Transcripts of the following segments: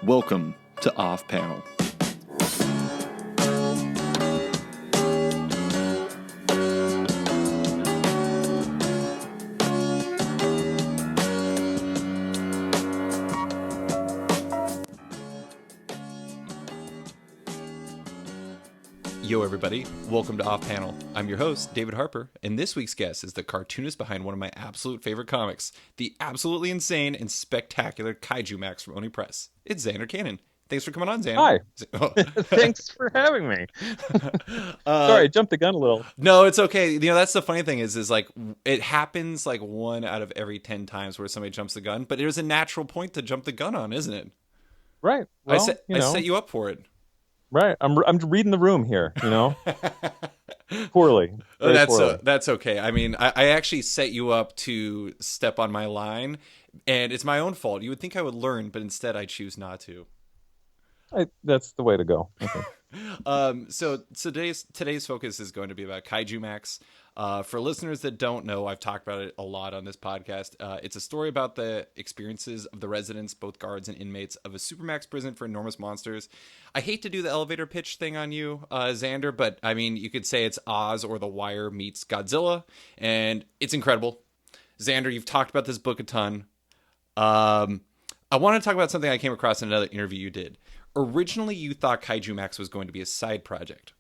Welcome to Off Panel. Yo everybody, welcome to Off Panel. I'm your host, David Harper, and this week's guest is the cartoonist behind one of my absolute favorite comics, the absolutely insane and spectacular Kaijumax from Oni Press. It's Zander Cannon. Thanks for coming on, Zander. Hi. Oh. Thanks for having me. Sorry, I jumped the gun a little. No, it's okay. You know, that's the funny thing is like it happens like 1 out of every 10 times where somebody jumps the gun, but there's a natural point to jump the gun on, isn't it? Right. Well, I set you up for it. Right. I'm reading the room here, you know. Poorly. That's okay. I mean, I actually set you up to step on my line, and it's my own fault. You would think I would learn, but instead I choose not to. That's the way to go. Okay. So today's focus is going to be about Kaijumax. For listeners that don't know, I've talked about it a lot on this podcast. It's a story about the experiences of the residents, both guards and inmates, of a supermax prison for enormous monsters. I hate to do the elevator pitch thing on you, Zander, but I mean, you could say it's Oz or The Wire meets Godzilla, and it's incredible. Zander, you've talked about this book a ton. I want to talk about something I came across in another interview you did. Originally, you thought Kaijumax was going to be a side project.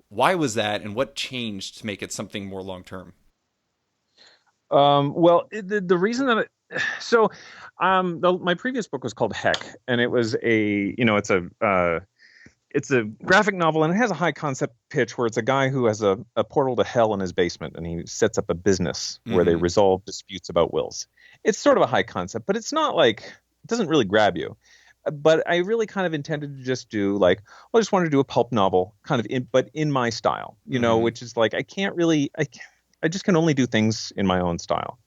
Why was that, and what changed to make it something more long-term? The reason that my previous book was called Heck, and it was it's a graphic novel, and it has a high concept pitch where it's a guy who has a portal to hell in his basement, and he sets up a business where they resolve disputes about wills. It's sort of a high concept, but it's not like, it doesn't really grab you. But I really kind of intended to just do I just wanted to do a pulp novel kind of but in my style, which is like, I just can only do things in my own style.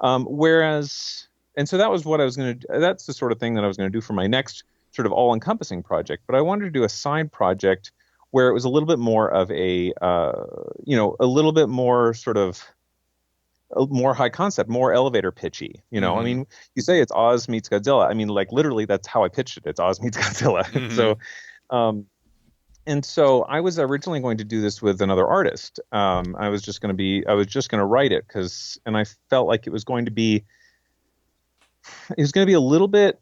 And so that was what I was going to, that's the sort of thing that I was going to do for my next sort of all encompassing project. But I wanted to do a side project where it was a little bit more of a little bit more sort of, more high concept, more elevator pitchy, I mean, you say it's Oz meets Godzilla. I mean, like, literally, that's how I pitched it. It's Oz meets Godzilla. So I was originally going to do this with another artist. I was just going to write it and I felt like it was going to be a little bit,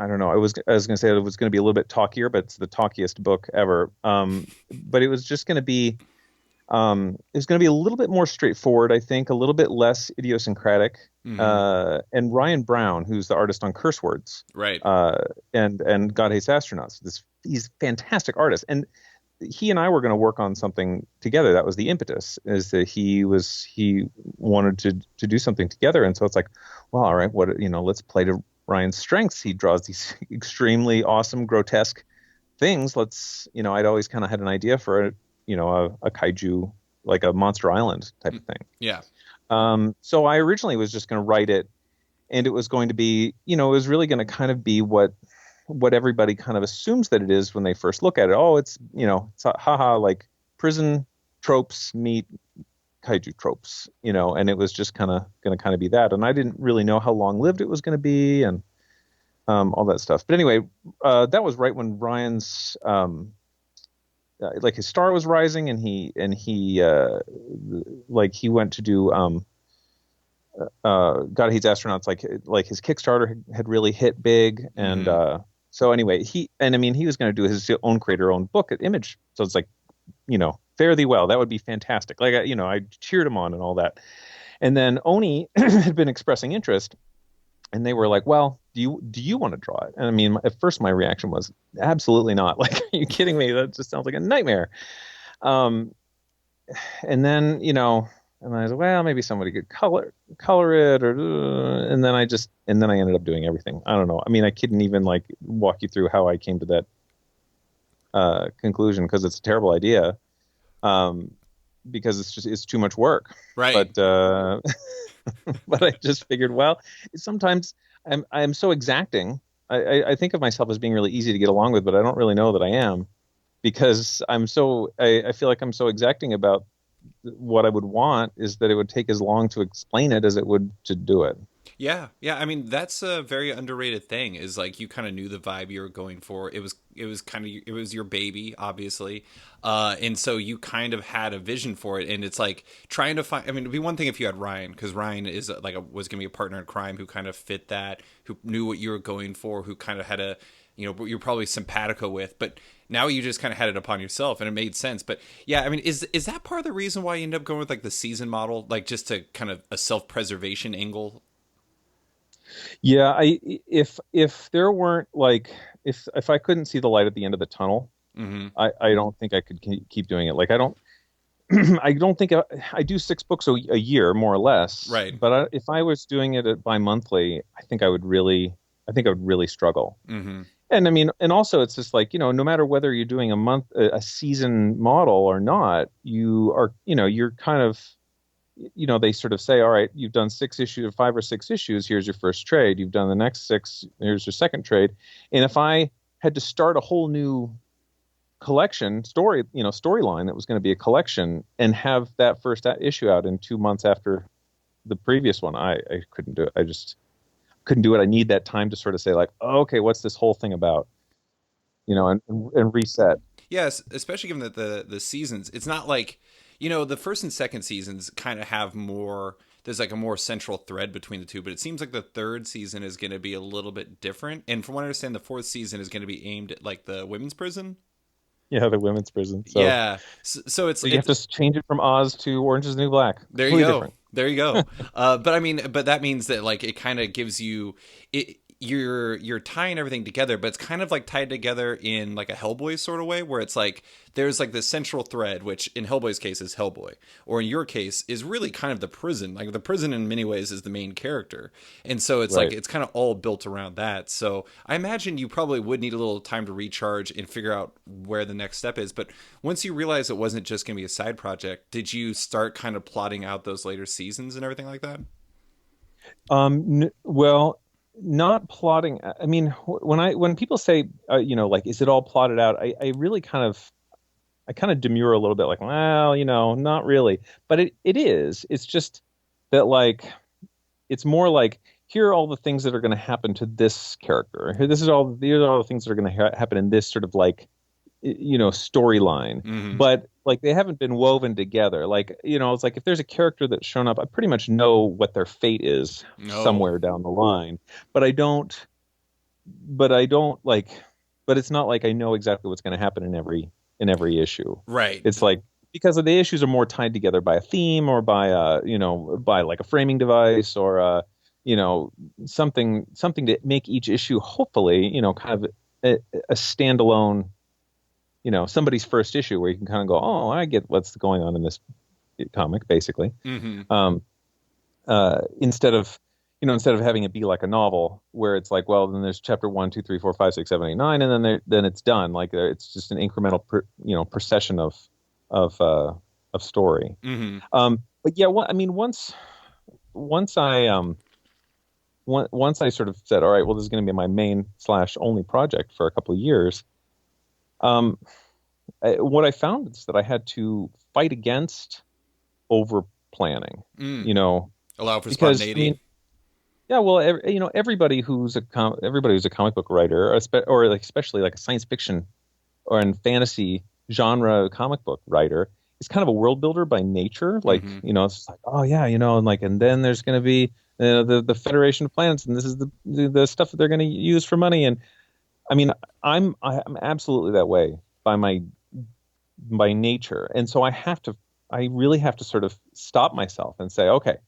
I don't know. I was going to say it was going to be a little bit talkier, but it's the talkiest book ever. But it was just going to be, it's going to be a little bit more straightforward, I think, a little bit less idiosyncratic. And Ryan Brown, who's the artist on Curse Words, right, and God Hates Astronauts, he's a fantastic artist, and he and I were going to work on something together. That was the impetus, is that he wanted to do something together, and so it's like, well, all right, let's play to Ryan's strengths. He draws these extremely awesome, grotesque things. I'd always kind of had an idea for a kaiju, like a Monster Island type of thing. Yeah. So I originally was just going to write it, and it was going to be, it was really going to kind of be what everybody kind of assumes that it is when they first look at it. Oh, it's haha, like prison tropes meet kaiju tropes, and it was just going to be that. And I didn't really know how long lived it was going to be, and all that stuff. But anyway, that was right when Ryan's, his star was rising, and he went to do God Hates Astronauts, like his Kickstarter had really hit big, and so anyway, he was going to do his own creator own book at Image, so it's like, fare thee well, that would be fantastic. Like, I cheered him on and all that, and then Oni had been expressing interest. And they were like, well, do you want to draw it? And I mean, at first my reaction was, absolutely not. Like, are you kidding me? That just sounds like a nightmare. And then, and I was like, well, maybe somebody could color it, and then I ended up doing everything. I don't know. I mean, I couldn't even walk you through how I came to that conclusion, because it's a terrible idea. Because it's too much work. Right. But but I just figured, well, sometimes I'm so exacting. I think of myself as being really easy to get along with, but I don't really know that I am, because I feel like I'm so exacting about what I would want, is that it would take as long to explain it as it would to do it. Yeah, yeah. I mean, that's a very underrated thing. Is like you kind of knew the vibe you were going for. It was kind of it was your baby, obviously, and so you kind of had a vision for it. And it's like trying to find. I mean, it'd be one thing if you had Ryan, because Ryan is like was going to be a partner in crime who kind of fit that, who knew what you were going for, who kind of had a, you're probably simpatico with, but now you just kind of had it upon yourself and it made sense. But yeah, I mean, is that part of the reason why you end up going with like the season model, like just to kind of a self-preservation angle? Yeah, if there weren't like if I couldn't see the light at the end of the tunnel, Mm-hmm. I don't think I could keep doing it. Like I don't I don't think I do 6 books a year more or less, Right. but if I was doing it at bi-monthly, I think I would really struggle. Mm-hmm. And I mean, and also it's just like, no matter whether you're doing a season model or not, you are, you're kind of, they sort of say, all right, you've done 6 issues, 5 or 6 issues. Here's your first trade. You've done the next 6. Here's your second trade. And if I had to start a whole new collection storyline that was going to be a collection and have that first issue out in 2 months after the previous one, I couldn't do it. I just couldn't do it. I need that time to sort of say like, oh, okay, what's this whole thing about? And reset. Yes, especially given that the seasons, it's not like, the first and second seasons kind of have more. There's like a more central thread between the two, but it seems like the third season is going to be a little bit different. And from what I understand, the fourth season is going to be aimed at like the women's prison. Yeah, the women's prison. Yeah, so So you have to change it from Oz to Orange is the New Black. there you Completely go. different. There you go. But I mean, but that means that like it kind of gives you it. You're tying everything together, but it's kind of like tied together in like a Hellboy sort of way, where it's like there's like the central thread, which in Hellboy's case is Hellboy, or in your case is really kind of the prison. Like the prison in many ways is the main character, and so it's like Right. it's kind of all built around that. So I imagine you probably would need a little time to recharge and figure out where the next step is. But once you realize it wasn't just going to be a side project, did you start kind of plotting out those later seasons and everything like that? Well, not plotting. I mean, when people say, like, is it all plotted out? I really I kind of demur a little bit, like, well, not really. But it is. It's just that, like, it's more like here are all the things that are going to happen to this character. These are all the things that are going to happen in this sort of like storyline, Mm-hmm. but like they haven't been woven together. Like, it's like if there's a character that's shown up, I pretty much know what their fate is No. somewhere down the line, but I don't like, but it's not like I know exactly what's going to happen in every issue. Right. It's like because of the issues are more tied together by a theme or by by like a framing device or something to make each issue hopefully kind of a standalone somebody's first issue where you can kind of go, oh, I get what's going on in this comic, basically. Mm-hmm. Instead of having it be like a novel where it's like, well, then there's chapter 1, 2, 3, 4, 5, 6, 7, 8, 9, and then it's done. Like it's just an incremental, procession of story. Mm-hmm. But yeah, I mean, once once I sort of said, all right, well, this is going to be my main / only project for a couple of years. Um, what I found is that I had to fight against over planning, Mm. you know, Allow for because I spontaneity. mean, yeah, well, everybody everybody who's a comic book writer, or like especially like a science fiction or in fantasy genre comic book writer, is kind of a world builder by nature. Like, Mm-hmm. it's just like, oh yeah, and then there's going to be the Federation of Planets, and this is the stuff that they're going to use for money. And I mean, I'm absolutely that way by nature, and so I really have to sort of stop myself and say, okay,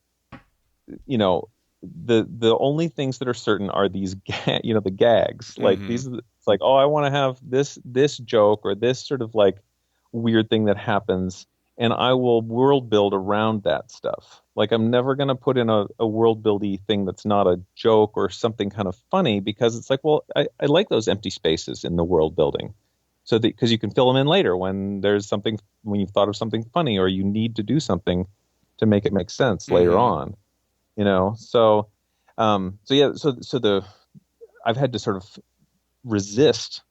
you know, the only things that are certain are these the gags. Like Mm-hmm. these it's like, oh, I want to have this joke or this sort of like weird thing that happens, and I will world build around that stuff. Like I'm never going to put in a world buildy thing that's not a joke or something kind of funny, because it's like, well, I like those empty spaces in the world building, so that because you can fill them in later when you've thought of something funny or you need to do something to make it make sense later Mm-hmm. on. So yeah, so the I've had to sort of resist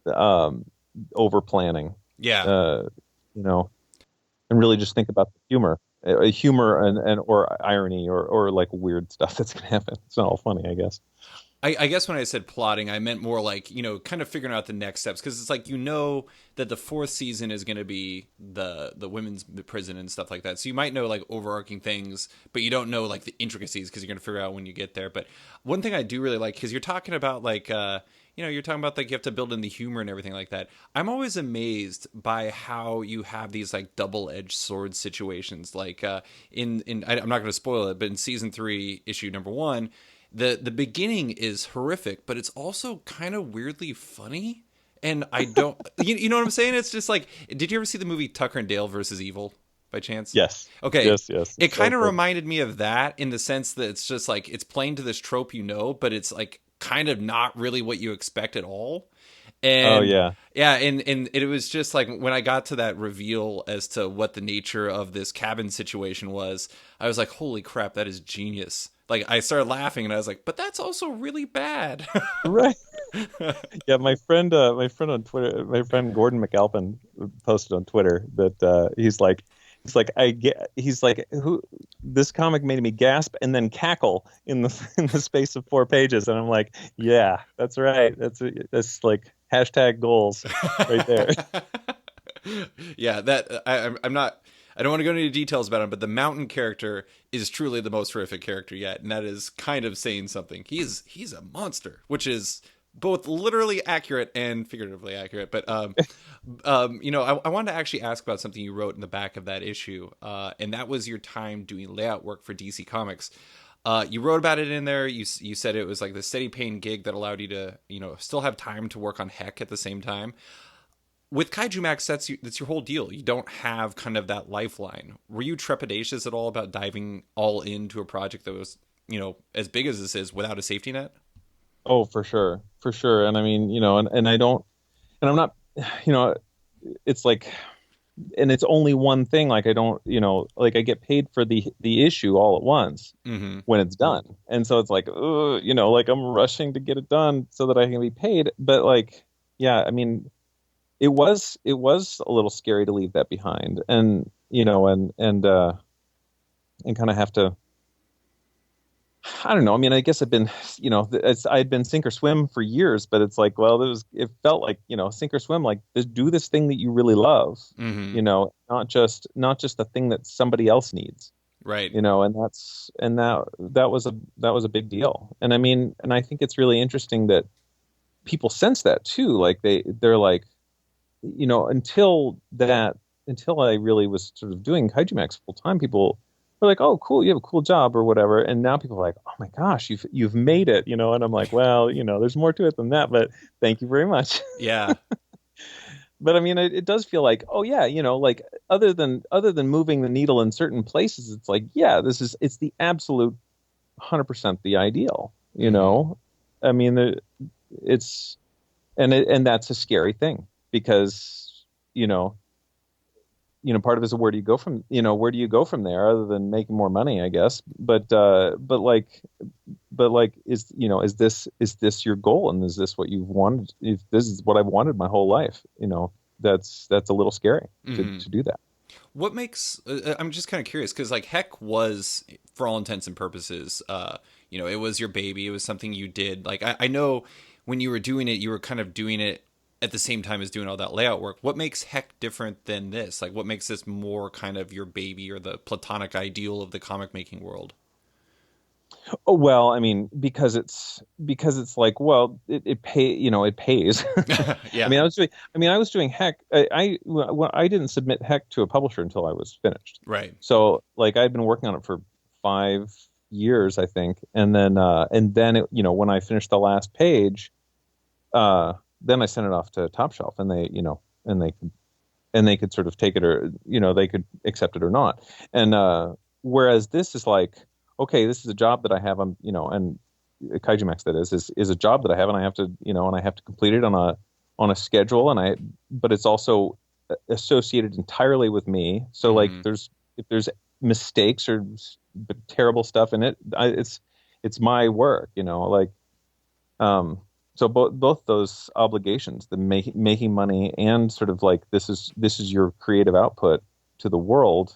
um over planning, Yeah. uh you know and really just think about the humor. a humor and or irony or like weird stuff that's gonna happen. It's not all funny, I guess. I guess when I said plotting, I meant more like, kind of figuring out the next steps, because it's like, that the fourth season is going to be the women's prison and stuff like that. So you might know like overarching things, but you don't know like the intricacies, because you're going to figure out when you get there. But one thing I do really like, because you're talking about like, you're talking about like you have to build in the humor and everything like that. I'm always amazed by how you have these like double-edged sword situations. Like I'm not going to spoil it, but in season 3, issue number 1, the beginning is horrific, but it's also kind of weirdly funny. And I don't, you know what I'm saying? It's just like, did you ever see the movie Tucker and Dale versus Evil by chance? Yes. Okay. Yes. It kind of reminded me of that, in the sense that it's just like, it's playing to this trope, but it's like kind of not really what you expect at all. And oh yeah. And it was just like, when I got to that reveal as to what the nature of this cabin situation was, I was like, holy crap, that is genius. Like, I started laughing and I was like, but that's also really bad. Right. Yeah, my friend on Twitter, my friend Gordon McAlpin posted on Twitter that he's like, who, this comic made me gasp and then cackle in the space of 4 pages, and I'm like, yeah, that's right, that's like hashtag goals right there. Yeah, that I'm not. I don't want to go into any details about him, but the mountain character is truly the most horrific character yet, and that is kind of saying something. He's a monster, which is both literally accurate and figuratively accurate. But I wanted to actually ask about something you wrote in the back of that issue, and that was your time doing layout work for DC Comics. You wrote about it in there. You said it was like the steady paying gig that allowed you to still have time to work on Heck at the same time. With Kaijumax, that's your whole deal. You don't have kind of that lifeline. Were you trepidatious at all about diving all into a project that was, as big as this is, without a safety net? Oh, for sure. And I mean, and I don't, and I'm not, it's like, and it's only one thing. Like, I don't, like, I get paid for the issue all at once when it's done. And so it's like, like I'm rushing to get it done so that I can be paid. But like, yeah, I mean, it was a little scary to leave that behind, and and kind of have to, I don't know. I mean, I guess I've been, I'd been sink or swim for years, but it's like, well, it felt like, sink or swim, like, just do this thing that you really love, not just the thing that somebody else needs. Right. And that was a big deal. And I mean, and I think it's really interesting that people sense that too. Like they're like, until I really was sort of doing Kaijumax full time, people were like, "Oh, cool, you have a cool job," or whatever. And now people are like, "Oh my gosh, you've made it," And I'm like, "Well, there's more to it than that, but thank you very much." Yeah. But I mean, it does feel like, oh yeah, like other than moving the needle in certain places, it's like, yeah, it's the absolute 100% the ideal. I mean, it's and that's a scary thing. Because part of it is, where do you go from there, other than making more money, I guess. But is this your goal, and is this what you've wanted? If this is what I've wanted my whole life, that's a little scary to do that. What makes I'm just kind of curious, because like Heck was, for all intents and purposes, it was your baby. It was something you did. Like I know when you were doing it, you were kind of doing it at the same time as doing all that layout work. What makes Heck different than this? Like, what makes this more kind of your baby, or the platonic ideal of the comic making world? Oh, well, I mean, because it's like, well, it pays. Yeah. I was doing Heck. I didn't submit Heck to a publisher until I was finished. Right. So like, I'd been working on it for 5 years, I think. And then it, when I finished the last page, then I sent it off to Top Shelf, and they could sort of take it, or they could accept it or not. And whereas this is like, okay, this is a job that I have, and Kaijumax, that is a job that I have, and I have to complete it on a schedule, but it's also associated entirely with me. So like, if there's mistakes or terrible stuff in it, it's my work, like. So both those obligations, the making money, and sort of like, this is your creative output to the world,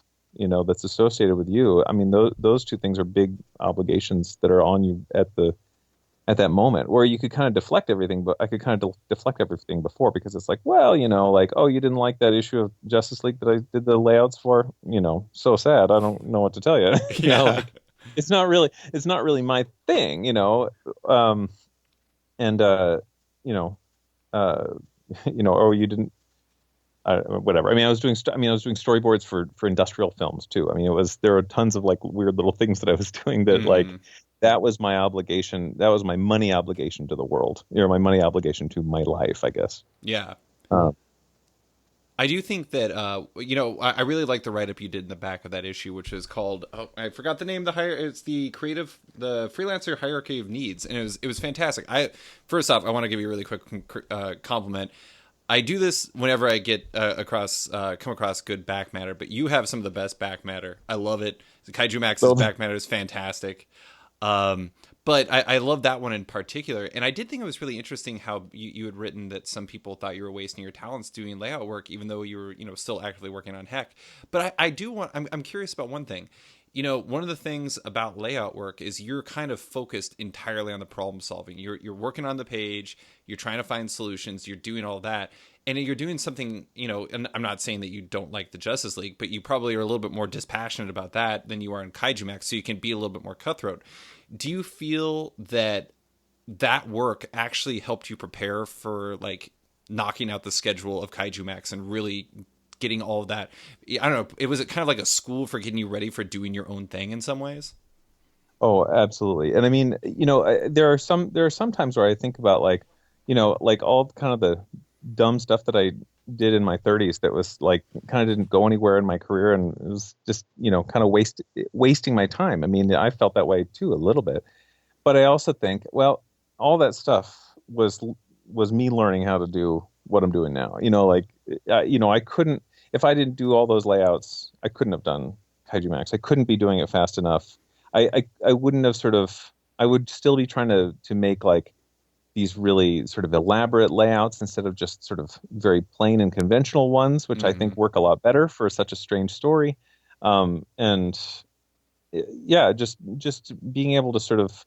that's associated with you. I mean, those two things are big obligations that are on you at that moment, where you could kind of deflect everything, but I could kind of deflect everything before, because it's like, well, like, oh, you didn't like that issue of Justice League that I did the layouts for, so sad. I don't know what to tell you. Yeah. Like, it's not really my thing, and you know, uh, or you didn't, whatever. I mean, I was doing storyboards for industrial films too. I mean, there were tons of like weird little things that I was doing that like Mhm. that was my obligation. That was my money obligation to the world, my money obligation to my life, I guess. Yeah. Uh, I do think that I really like the write up you did in the back of that issue, which is called, oh, I forgot the name. It's the freelancer hierarchy of needs, and it was fantastic. First off, I want to give you a really quick compliment. I do this whenever I get come across good back matter, but you have some of the best back matter. I love it. Kaijumax's so back matter is fantastic. Um, but I love that one in particular. And I did think it was really interesting how you had written that some people thought you were wasting your talents doing layout work, even though you were, still actively working on Heck. But I'm curious about one thing. One of the things about layout work is you're kind of focused entirely on the problem solving. You're working on the page, you're trying to find solutions, you're doing all that. And you're doing something, and I'm not saying that you don't like the Justice League, but you probably are a little bit more dispassionate about that than you are in Kaijumax, so you can be a little bit more cutthroat. Do you feel that work actually helped you prepare for like knocking out the schedule of Kaijumax and really getting all of that? I don't know. It was kind of like a school for getting you ready for doing your own thing in some ways. Oh, absolutely. And I mean, there are some times where I think about like, like all kind of the dumb stuff that I did in my 30s that was like kind of didn't go anywhere in my career, and it was just, kind of wasting my time. I mean, I felt that way too a little bit. But I also think, well, all that stuff was me learning how to do what I'm doing now. Like, I couldn't, if I didn't do all those layouts, I couldn't have done Kaiju Max. I couldn't be doing it fast enough. I wouldn't have I would still be trying to make like these really sort of elaborate layouts instead of just sort of very plain and conventional ones, which I Mm-hmm. think work a lot better for such a strange story. And yeah, just being able to sort of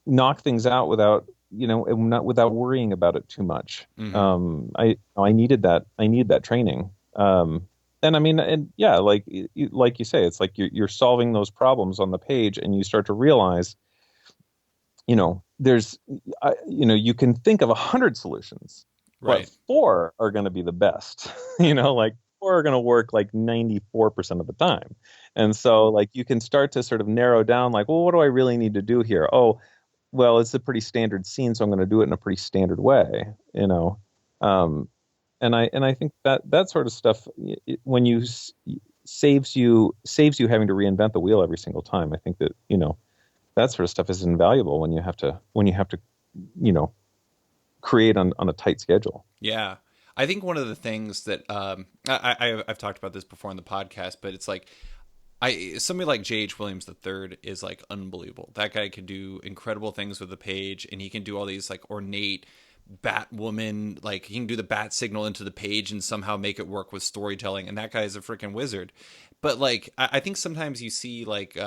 knock things out without not without worrying about it too much. Mm-hmm. I needed that. I need that training. And I mean, and yeah, like you say, it's like you're solving those problems on the page, and you start to realize, there's, you can think of 100 solutions, but Right. four are going to be the best. Like four are going to work like 94% of the time. And so like you can start to sort of narrow down, like, well, what do I really need to do here? Oh, well, it's a pretty standard scene, so I'm going to do it in a pretty standard way, Um, and I think that sort of stuff, when saves you having to reinvent the wheel every single time. I think that that sort of stuff is invaluable when you have to you know create on a tight schedule. Yeah. I think one of the things that I've talked about this before on the podcast, but it's like somebody like J.H. Williams III is like unbelievable. That guy can do incredible things with the page, and he can do all these like ornate Batwoman, like he can do the bat signal into the page and somehow make it work with storytelling. And that guy is a freaking wizard. But like I think sometimes you see like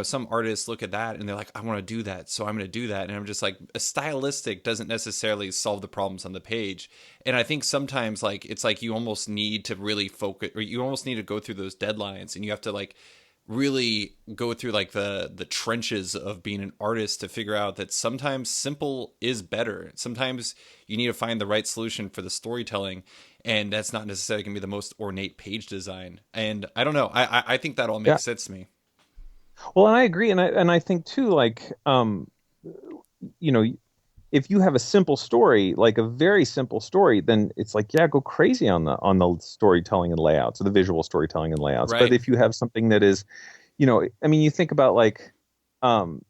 some artists look at that and they're like, I want to do that, so I'm going to do that. And I'm just like, a stylistic doesn't necessarily solve the problems on the page. And I think sometimes like it's like you almost need to really focus, or you almost need to go through those deadlines, and you have to like really go through like the trenches of being an artist to figure out that sometimes simple is better. Sometimes you need to find the right solution for the storytelling, and that's not necessarily going to be the most ornate page design. And I don't know, I think that all Yeah. makes sense to me. Well, and I agree, and I think too, like, you know, if you have a simple story, like a very simple story, then it's like, yeah, go crazy on the storytelling and layouts, or the visual storytelling and layouts. But Right. if you have something that is, I mean, you think about um,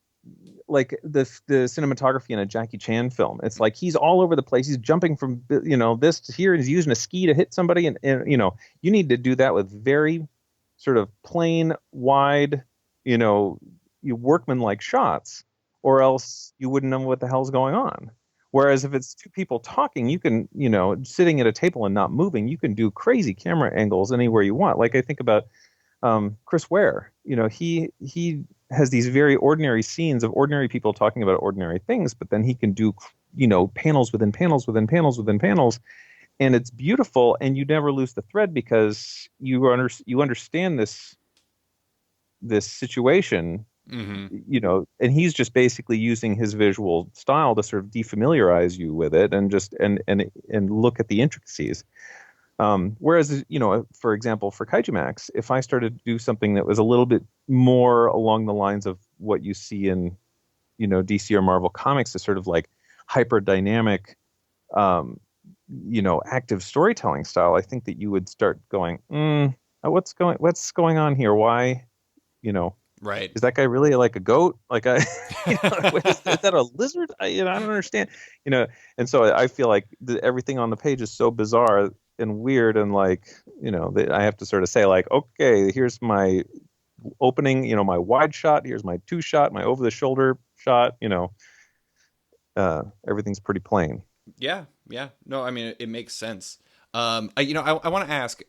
like the cinematography in a Jackie Chan film. It's like he's all over the place. He's jumping from this to here, and he's using a ski to hit somebody, and you need to do that with very sort of plain, wide, you know, you workman like shots, or else you wouldn't know what the hell's going on. Whereas if it's two people talking, you can, sitting at a table and not moving, you can do crazy camera angles anywhere you want. Like I think about Chris Ware. He has these very ordinary scenes of ordinary people talking about ordinary things, but then he can do, panels within panels within panels within panels, and it's beautiful. And you never lose the thread because you understand this situation, Mm-hmm. and he's just basically using his visual style to sort of defamiliarize you with it and just and look at the intricacies. Whereas, for example, for Kaijumax, if I started to do something that was a little bit more along the lines of what you see in, DC or Marvel comics, is sort of like hyper dynamic, active storytelling style, I think that you would start going, what's going on here? Why, Right. is that guy really like a goat? Like, is that a lizard? I don't understand. And so I feel like everything on the page is so bizarre and weird, and like, that I have to sort of say like, okay, here's my opening, my wide shot. Here's my two shot, my over the shoulder shot. Everything's pretty plain. Yeah. Yeah. No, I mean, it makes sense. I want to ask,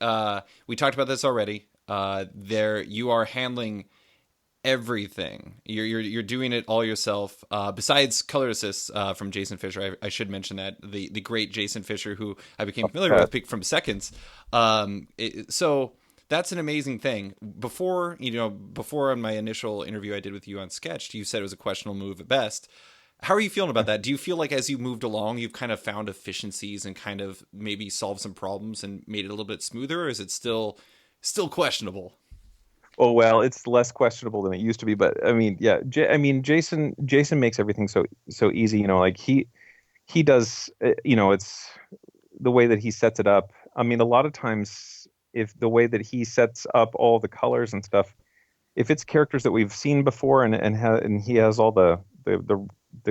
we talked about this already. There you are handling everything. You're doing it all yourself. Besides color assists from Jason Fisher, I should mention that the great Jason Fisher, who I became familiar with from Seconds. So that's an amazing thing. Before on my initial interview I did with you on Sketched, you said it was a questionable move at best. How are you feeling about that? Do you feel like as you moved along, you've kind of found efficiencies and kind of maybe solved some problems and made it a little bit smoother, or is it still questionable? Oh well, it's less questionable than it used to be, but I mean, yeah, Jason makes everything so easy. Like he does. It's the way that he sets it up. I mean, a lot of times, if the way that he sets up all the colors and stuff, if it's characters that we've seen before and he has all the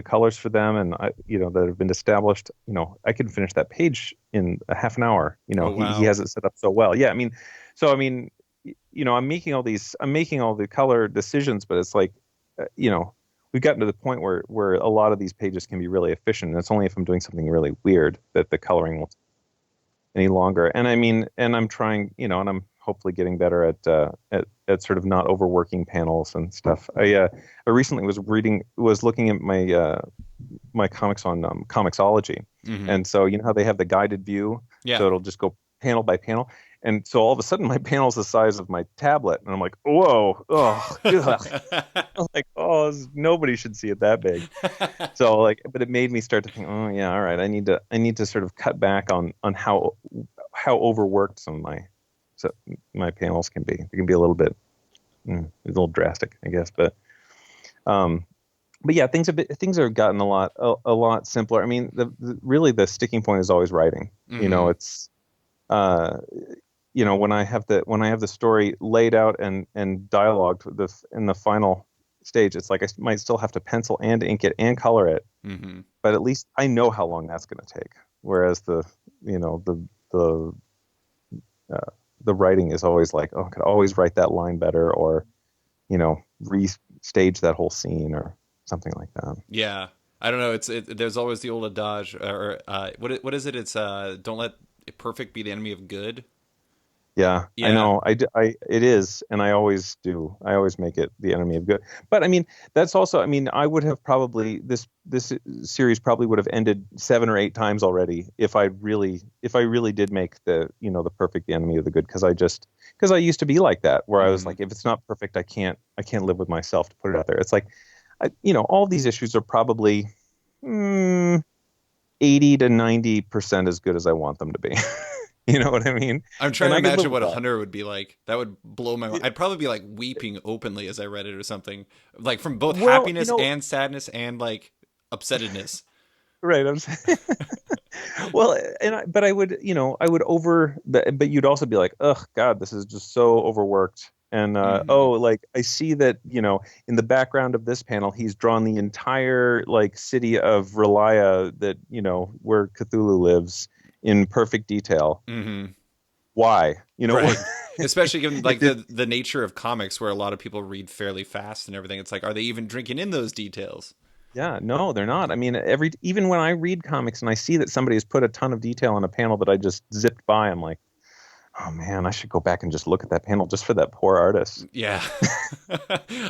colors for them and that have been established, I can finish that page in a half an hour. Oh He wow. has it set up so well. Yeah, I mean, I'm making all the color decisions, but it's like, we've gotten to the point where a lot of these pages can be really efficient. And it's only if I'm doing something really weird that the coloring will any longer. And I mean, and I'm trying, and I'm hopefully getting better at sort of not overworking panels and stuff. I recently was looking at my comics on Comixology, Mm-hmm. and so how they have the guided view, Yeah. so it'll just go panel by panel. And so all of a sudden my panel's the size of my tablet, and I'm like, whoa, oh, ugh. I'm like, oh, nobody should see it that big. So like, but it made me start to think, oh yeah, all right, I need to sort of cut back on how overworked some of my panels can be. It can be a little bit, a little drastic, I guess. But yeah, things have gotten a lot simpler. I mean, really the sticking point is always writing. Mm-hmm. It's when I have the story laid out and dialogued in the final stage, it's like I might still have to pencil and ink it and color it, Mm-hmm. but at least I know how long that's going to take. Whereas the the writing is always like, oh, I could always write that line better, or restage that whole scene or something like that. Yeah. I don't know. There's always the old adage, or what is it? It's don't let perfect be the enemy of good. Yeah, I Yeah. know. It is, and I always do. I always make it the enemy of good. But I mean, that's also. I mean, I would have probably this series probably would have ended 7 or 8 times already if I really did make the perfect the enemy of the good, because I used to be like that, where I was Mm-hmm. like, if it's not perfect, I can't live with myself to put it out there. It's like, all these issues are probably 80 to 90% as good as I want them to be. You know what I mean? I'm trying And to I could live imagine with what a that. hunter would be like. That would blow my mind. I'd probably be like weeping openly as I read it or something, like from both Well, happiness and sadness and like upsettedness. right. I'm saying, well, but I would but you'd also be like, ugh, God, this is just so overworked. And Mm-hmm. like I see that, in the background of this panel, he's drawn the entire like city of Relia that, where Cthulhu lives in perfect detail. Mm-hmm. Why? Right. Especially given If like it, the nature of comics, where a lot of people read fairly fast and everything. It's like, are they even drinking in those details? Yeah, no, they're not. I mean, even when I read comics and I see that somebody has put a ton of detail on a panel that I just zipped by, I'm like, oh man, I should go back and just look at that panel just for that poor artist. Yeah.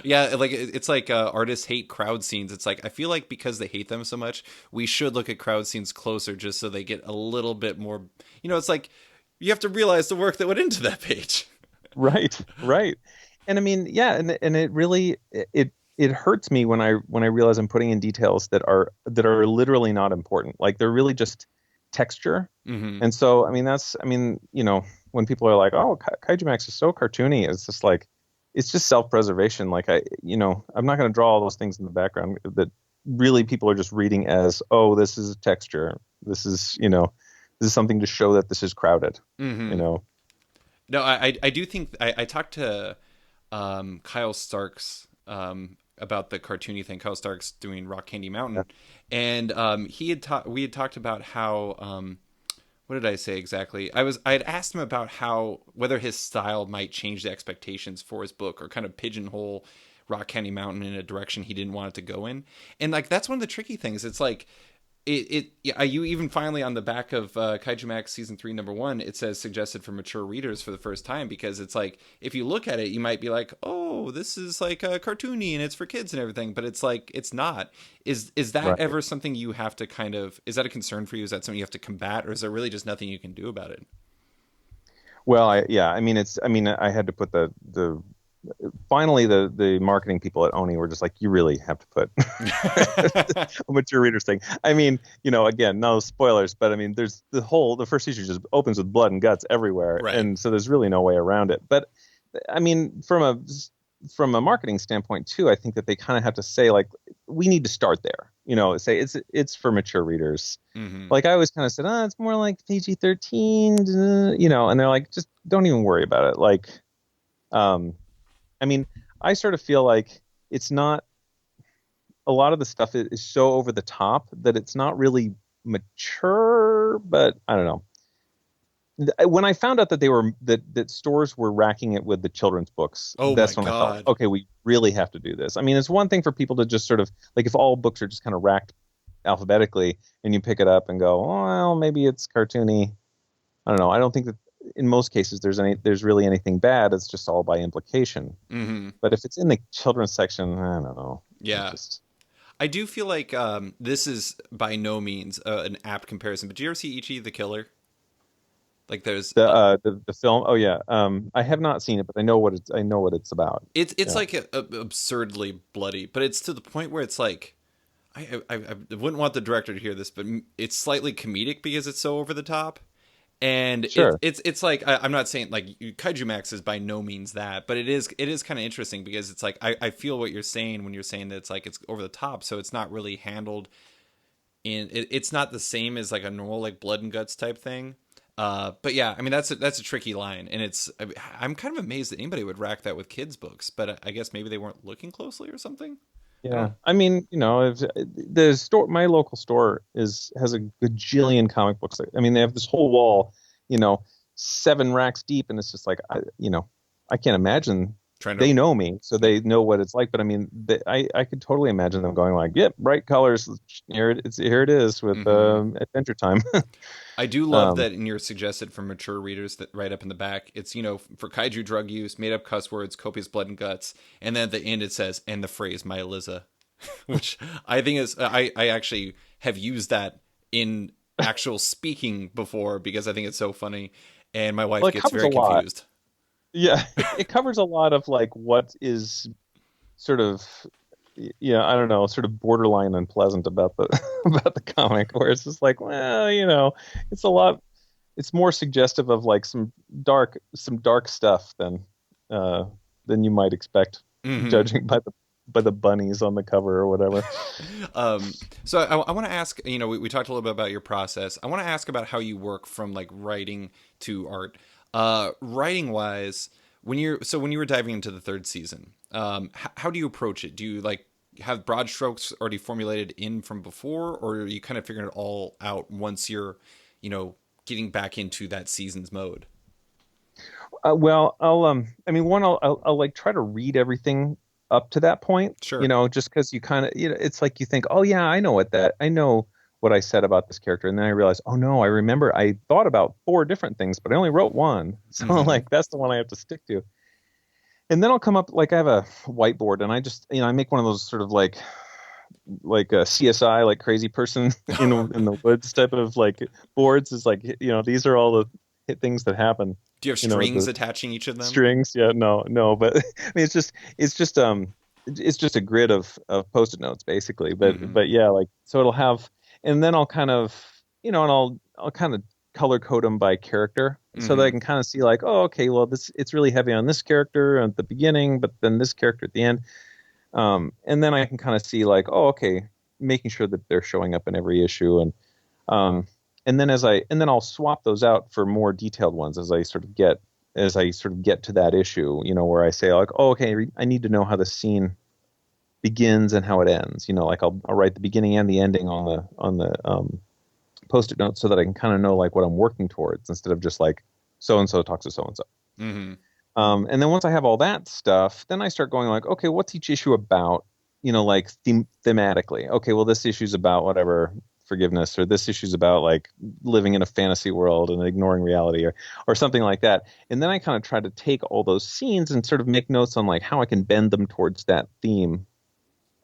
Yeah, like it's like artists hate crowd scenes. It's like I feel like because they hate them so much, we should look at crowd scenes closer just so they get a little bit more, it's like you have to realize the work that went into that page. Right, right. And I mean, yeah, and it really it hurts me when I realize I'm putting in details that are literally not important. Like they're really just texture. Mhm. And so, I mean, when people are like, "Oh, Kaijumax is so cartoony," it's just like, it's just self-preservation. Like I'm not going to draw all those things in the background that really people are just reading as, "Oh, this is a texture. This is something to show that this is crowded." You Mhm. know. No, I do think I talked to Kyle Starks about the cartoony thing. Kyle Starks doing Rock Candy Yeah. Mountain, and we had talked about how what did I say exactly? I had asked him about how whether his style might change the expectations for his book or kind of pigeonhole Rock Candy Mountain in a direction he didn't want it to go in. And like that's one of the tricky things. It's like yeah, you even finally on the back of Kaijumax season 3 number 1, it says suggested for mature readers for the first time, because it's like if you look at it you might be like, oh, this is like a cartoony and it's for kids and everything, but it's like it's not. Is that Right. ever something you have to kind of, is that a concern for you? Is that something you have to combat, or is there really just nothing you can do about it? Well, yeah. I mean, I had to put the finally the marketing people at Oni were just like, you really have to put a mature readers thing. I mean, again, no spoilers, but I mean, there's the first issue just opens with blood and guts everywhere, Right. and so there's really no way around it. But I mean, from a marketing standpoint too, I think that they kind of have to say like, we need to start there. Say it's for mature readers. Hmm. Like I always kind of said, it's more like PG-13, and they're like, just don't even worry about it. Like, um, I mean, I sort of feel like it's not a lot of the stuff is so over the top that it's not really mature, but I don't know. When I found out that that stores were racking it with the children's books, Oh my that's when I felt like, god. okay, we really have to do this. I mean, it's one thing for people to just sort of like, if all books are just kind of racked alphabetically and you pick it up and go, oh, well, maybe it's cartoony. I don't know. I don't think that in most cases there's really anything bad. It's just all by implication. Hmm. But if it's in the children's section, I don't know. It Yeah. just I do feel like this is by no means an apt comparison, but do you ever see Ichi the Killer? Like there's the film. Oh yeah. I have not seen it, but I know what it's about. it's Yeah. like absurdly bloody, but it's to the point where it's like I wouldn't want the director to hear this, but it's slightly comedic because it's so over the top. And Sure. it's like I'm not saying like Kaijumax is by no means that, but it is kind of interesting because it's like I feel what you're saying when you're saying that it's like it's over the top, so it's not really handled it's not the same as like a normal like blood and guts type thing. But yeah, I mean that's a tricky line, and I'm kind of amazed that anybody would rack that with kids books, but I guess maybe they weren't looking closely or something. I Yeah. don't. I mean, if the store, my local store has a gajillion comic books. I mean, they have this whole wall, you know, 7 racks deep, and it's just like, I can't imagine. Trying to. They know me, so they know what it's like. But I mean, I could totally imagine them going like, "Yep, bright colors. Here it is with Mm-hmm. Adventure Time." I do love um, that in your suggested for mature readers that right up in the back, it's for kaiju drug use, made up cuss words, copious blood and guts, and then at the end it says and the phrase "my Lizza," which I think is I actually have used that in actual speaking before because I think it's so funny, and my well, wife it gets covers a very lot. confused. Yeah, it covers a lot of like what is sort of, yeah, I don't know, sort of borderline unpleasant about the about the comic, where it's just like, well, it's a lot. It's more suggestive of like some dark stuff uh than you might expect, Hmm. judging by the bunnies on the cover or whatever. um, so I want to ask, we talked a little bit about your process. I want to ask about how you work from like writing to art. Writing wise, when you were diving into the third season, how do you approach it? Do you like have broad strokes already formulated in from before, or are you kind of figuring it all out once you're, you know, getting back into that season's mode? Well, I mean, one, I'll like try to read everything up to that point, Sure. just because you kind of, it's like you think, oh yeah, I know what I said about this character, and then I realize, oh no, I remember I thought about 4 different things, but I only wrote one, so Mm-hmm. like that's the one I have to stick to. And then I'll come up, like I have a whiteboard, and I just, I make one of those sort of like a CSI, like crazy person in the woods type of like boards. Is like, these are all the things that happen. Do you have strings The attaching each of them? strings. Yeah, no, but I mean, it's just a grid of post-it notes basically. But Mm-hmm. but yeah, like so it'll have, and then I'll kind of, and I'll kind of color code them by character so that I Mm-hmm. can kind of see like, oh, okay, well it's really heavy on this character at the beginning, but then this character at the end. And then I can kind of see like, oh, okay, making sure that they're showing up in every issue, um, and then I'll swap those out for more detailed ones as I sort of get to that issue, where I say like, oh, okay, I need to know how the scene begins and how it ends. Like I'll write the beginning and the ending on the post-it notes so that I can kind of know like what I'm working towards instead of just like so and so talks to so and so. Mm-hmm. And then once I have all that stuff, then I start going like, okay, what's each issue about? Like thematically. Okay, well, this issue's about whatever forgiveness, or this issue's about like living in a fantasy world and ignoring reality, or something like that. And then I kind of try to take all those scenes and sort of make notes on like how I can bend them towards that theme.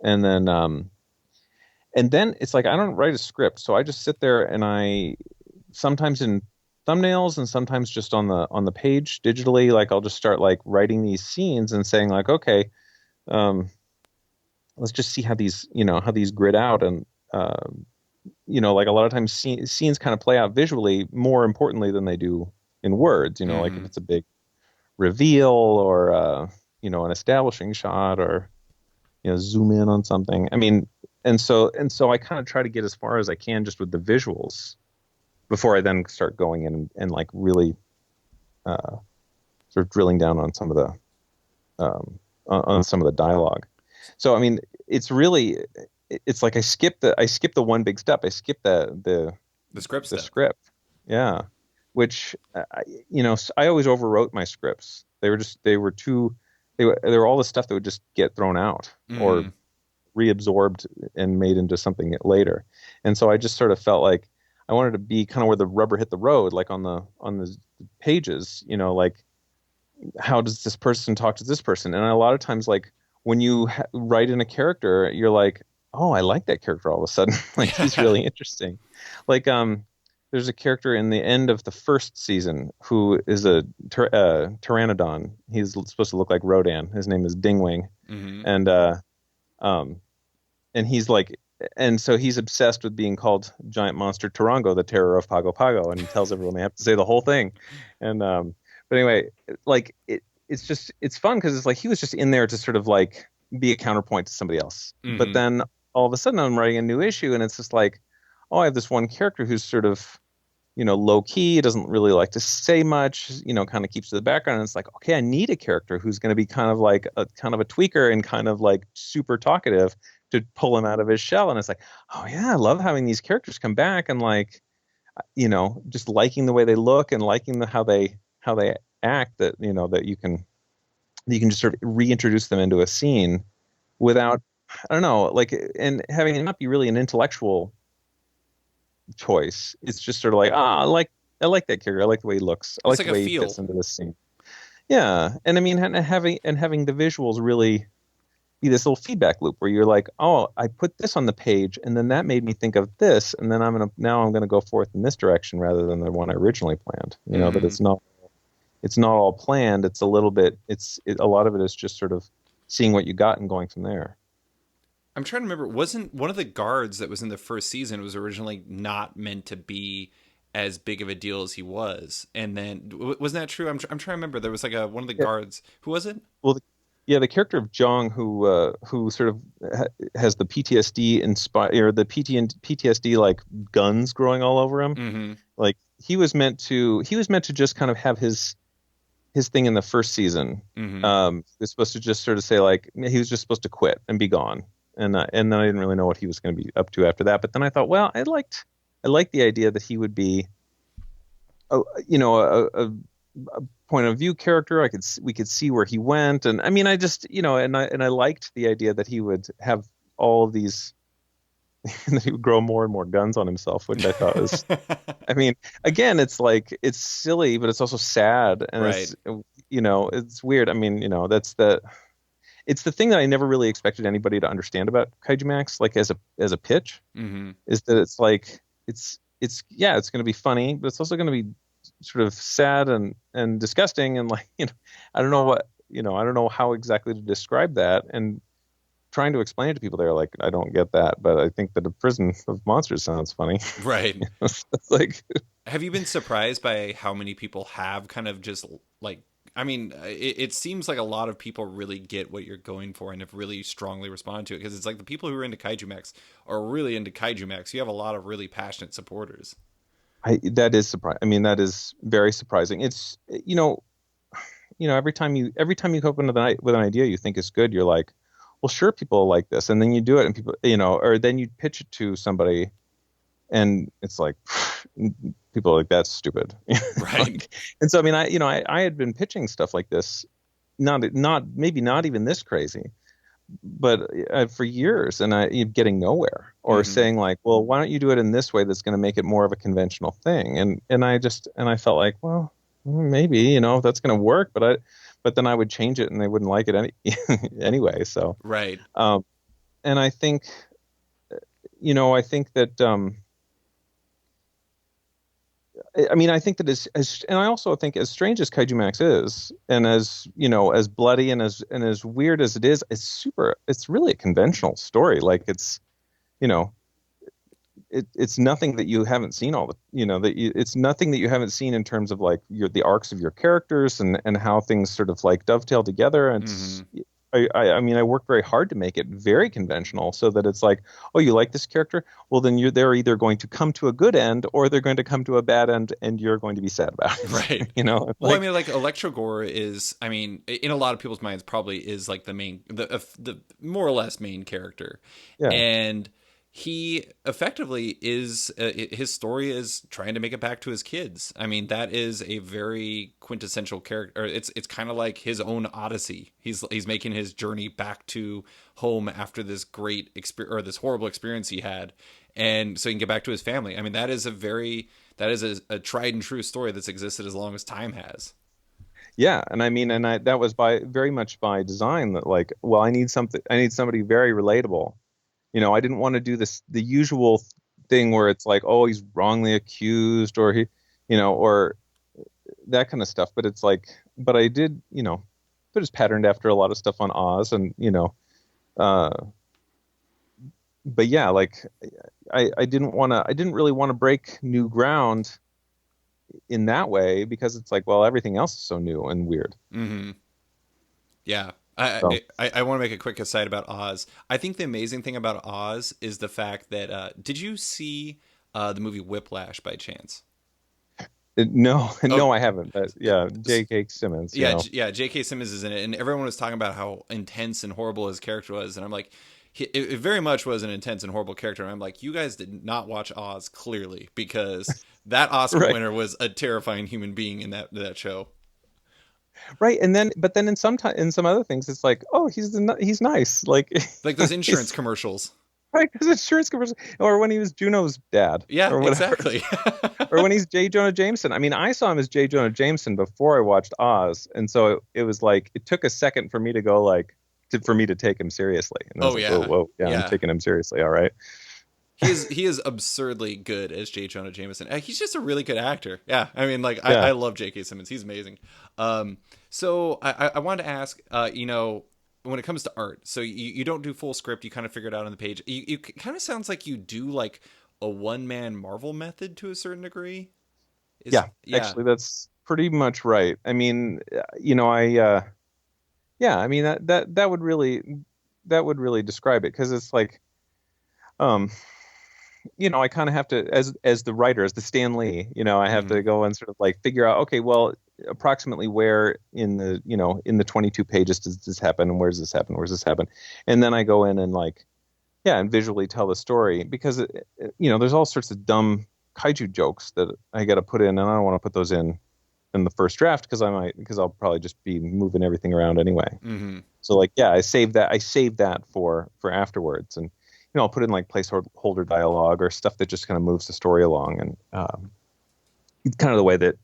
And then it's like I don't write a script, so I just sit there and I sometimes in thumbnails and sometimes just on the page digitally, like I'll just start like writing these scenes and saying like, okay, um let's just see how these grid out. And like a lot of times scenes kind of play out visually more importantly than they do in words, like if Mm-hmm. it's a big reveal or an establishing shot, or zoom in on something. I mean, and so I kind of try to get as far as I can just with the visuals before I then start going in and like really uh, sort of drilling down on some of on some of the dialogue. So I mean, it's like I skip the one big step. I skip The script the step. script. Yeah, which I always overwrote my scripts. They were all the stuff that would just get thrown out or Mm-hmm. reabsorbed and made into something later. And so I just sort of felt like I wanted to be kind of where the rubber hit the road, like on the pages, like how does this person talk to this person? And a lot of times, like when you write in a character, you're like, oh, I like that character all of a sudden. Like he's Yeah. really interesting. Like there's a character in the end of the first season who is a pteranodon. He's supposed to look like Rodan. His name is Dingwing, Mm-hmm. and um, and he's like, and so he's obsessed with being called giant monster Tarango, the terror of Pago Pago, and he tells everyone they have to say the whole thing. And but anyway, like it's fun because it's like he was just in there to sort of like be a counterpoint to somebody else. But Mm-hmm. then all of a sudden I'm writing a new issue, and it's just like, oh, I have this one character who's sort of low key, doesn't really like to say much, kind of keeps to the background. And it's like, okay, I need a character who's going to be kind of like a tweaker and kind of like super talkative to pull him out of his shell. And it's like, oh yeah, I love having these characters come back and like, just liking the way they look and liking how they act, that that you can just sort of reintroduce them into a scene without, I don't know, like, and having it not be really an intellectual choice. It's just sort of like, I like that character. I like the way he looks. I It's like like the a way he feel. fits into this scene. Yeah, and I mean, and having the visuals really be this little feedback loop where you're like, oh, I put this on the page, and then that made me think of this, and then I'm gonna go forth in this direction rather than the one I originally planned. That Mm-hmm. it's not all planned. It's a little bit. A lot of it is just sort of seeing what you got and going from there. I'm trying to remember. Wasn't one of the guards that was in the first season was originally not meant to be as big of a deal as he was? And then wasn't that true? I'm trying to remember. There was like a one of the Yeah. guards. Who was it? Well, yeah, the character of Jong, who sort of has the PTSD or the PTSD like guns growing all over him. Mm-hmm. Like he was meant to just kind of have his thing in the first season. Mm-hmm. It's supposed to just sort of say like he was just supposed to quit and be gone. And then I didn't really know what he was going to be up to after that. But then I thought, well, I liked the idea that he would be, a point of view character. We could see where he went, and I mean, I just, and I liked the idea that he would have all of these, and that he would grow more and more guns on himself, which I thought was, I mean, again, it's like it's silly, but it's also sad, and Right. it's weird. I mean, it's the thing that I never really expected anybody to understand about Kaijumax, like as a pitch, Hmm. is that it's like yeah, it's going to be funny, but it's also going to be sort of sad and disgusting, and like, I don't know I don't know how exactly to describe that, and trying to explain it to people, they're like, I don't get that, but I think that a prison of monsters sounds funny. Right. It's like, Have you been surprised by how many people have kind of just like, I mean, it seems like a lot of people really get what you're going for and have really strongly responded to it, because it's like the people who are into Kaijumax are really into Kaijumax. You have a lot of really passionate supporters. that is surprising. I mean, that is very surprising. It's, every time you come up with an idea you think is good, you're like, well, sure, people like this, and then you do it, and people, or then you pitch it to somebody, and it's like, people are like, that's stupid. Right. Like, and so, I mean, I had been pitching stuff like this, not maybe not even this crazy, but for years, and getting nowhere, or Hmm. saying like, well, why don't you do it in this way that's going to make it more of a conventional thing, and I felt like, well, maybe, that's going to work, but then I would change it and they wouldn't like it anyway. So, Right. um, and I think that, I mean, I think that and I also think, as strange as Kaijumax is, and as, as bloody and as weird as it is, it's really a conventional story. Like, it's, you know, it's nothing that you haven't seen it's nothing that you haven't seen in terms of like the arcs of your characters, and how things sort of like dovetail together. And Hmm. I mean, I worked very hard to make it very conventional, so that it's like, oh, you like this character? Well, then they're either going to come to a good end, or they're going to come to a bad end, and you're going to be sad about it. Right. Well, I Like, mean, like Electrogore is, I mean, in a lot of people's minds, probably is like the more or less main character, yeah, and he effectively is his story is trying to make it back to his kids. I mean, that is a very quintessential character. It's kind of like his own odyssey. He's making his journey back to home after this great experience, or this horrible experience he had, and so he can get back to his family. I mean, that is a tried and true story that's existed as long as time has. yeah, and I mean, that was very much by design, that like, well, I need somebody very relatable. I didn't want to do the usual thing where it's like, oh, he's wrongly accused, or or that kind of stuff. But it's like, but I did, but it's patterned after a lot of stuff on Oz, and uh, but yeah, like, I didn't really want to break new ground in that way, because it's like, well, everything else is so new and weird. Hmm. Yeah. So I want to make a quick aside about Oz. I think the amazing thing about Oz is the fact that did you see the movie Whiplash by chance? no, Oh, no, I haven't. But yeah, J.K. Simmons, yeah, yeah. J.K. Simmons is in it, and everyone was talking about how intense and horrible his character was, and I'm like, it very much was an intense and horrible character. And I'm like, you guys did not watch Oz clearly, because that Oscar right. winner was a terrifying human being in that show. Right, and then, but then in some other things, it's like, oh, he's nice, like, Like those insurance he's commercials. right, because insurance commercial, or when he was Juno's dad, Yeah, or whatever, exactly. or when he's J. Jonah Jameson. I mean, I saw him as J. Jonah Jameson before I watched Oz, and so it was like, it took a second for me to go like, for me to take him seriously, and I was Oh like, whoa, yeah, whoa, yeah, I'm yeah. taking him seriously, all right. He is absurdly good as J. Jonah Jameson. He's just a really good actor. Yeah, I mean, like Yeah, I love J.K. Simmons. He's amazing. So I wanted to ask, when it comes to art, so you don't do full script. You kind of figure it out on the page. You kind of sounds like you do like a one man Marvel method to a certain degree. Is yeah, yeah. actually, that's pretty much right. I mean, yeah, I mean, that would really describe it, because it's like, um I kind of have to, as the writer, as the Stan Lee, I have Hmm. to go and sort of like figure out, okay, well, approximately where in the 22 pages does this happen, and where does this happen, where does this happen, and then I go in and like, yeah, and visually tell the story, because there's all sorts of dumb kaiju jokes that I got to put in, and I don't want to put those in in the first draft because I'll probably just be moving everything around anyway. Mm-hmm. So like, yeah, I saved that for afterwards, and I'll put in like placeholder dialogue or stuff that just kind of moves the story along, and kind of the way that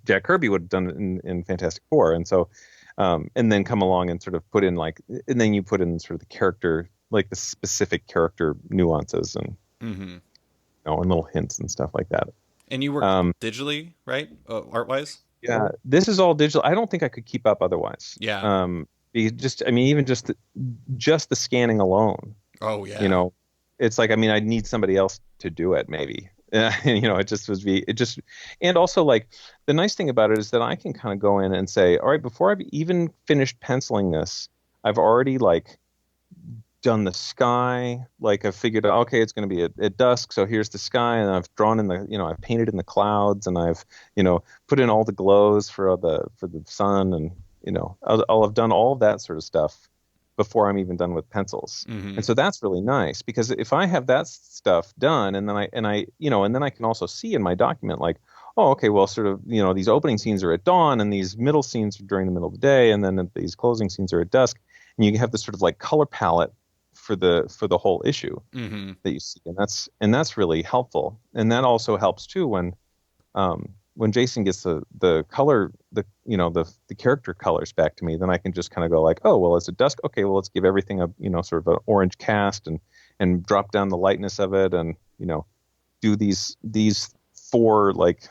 Jack Kirby would have done it in Fantastic Four. And so and then come along and sort of put in and then you put in sort of the character, like the specific character nuances and Mm-hmm. and little hints and stuff like that. And you work digitally, right? Art wise? Yeah, this is all digital. I don't think I could keep up otherwise. Yeah. Even just the scanning alone. Oh yeah. It's like, I'd need somebody else to do it maybe. And also like the nice thing about it is that I can kind of go in and say, all right, before I've even finished penciling this, I've already like done the sky. Like I've figured out, okay, it's going to be at dusk, so here's the sky, and I've drawn in I've painted in the clouds, and I've put in all the glows for the sun, and I'll have done all of that sort of stuff before I'm even done with pencils. Mm-hmm. And so that's really nice, because if I have that stuff done, and then I can also see in my document like, oh, okay, well, sort of, these opening scenes are at dawn, and these middle scenes are during the middle of the day, and then these closing scenes are at dusk, and you have this sort of like color palette for the whole issue Mm-hmm. that you see, and that's really helpful. And that also helps too when Jason gets the color, the character colors back to me, then I can just kind of go like, oh, well, it's a dusk. Okay, well, let's give everything a sort of an orange cast, and drop down the lightness of it, and do these 4 like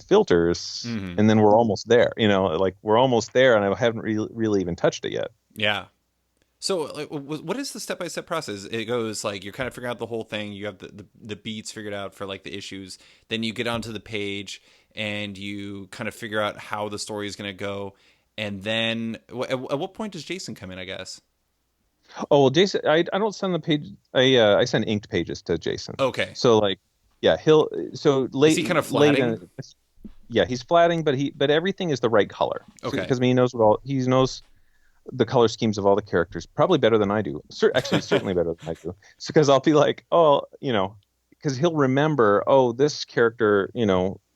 filters, Mm-hmm. and then we're almost there. Like we're almost there, and I haven't really even touched it yet. Yeah. So, like, what is the step-by-step process? It goes like you're kind of figuring out the whole thing. You have the beats figured out for like the issues. Then you get onto the page and you kind of figure out how the story is going to go. And then, at what point does Jason come in? I guess. Oh well, Jason, I don't send the page. I send inked pages to Jason. Okay. So like, yeah, Is he kind of flatting? Yeah, he's flatting, but everything is the right color. Okay. Because he knows the color schemes of all the characters probably better than I do. Actually, certainly better than I do. So because I'll be like, oh, because he'll remember, oh, this character,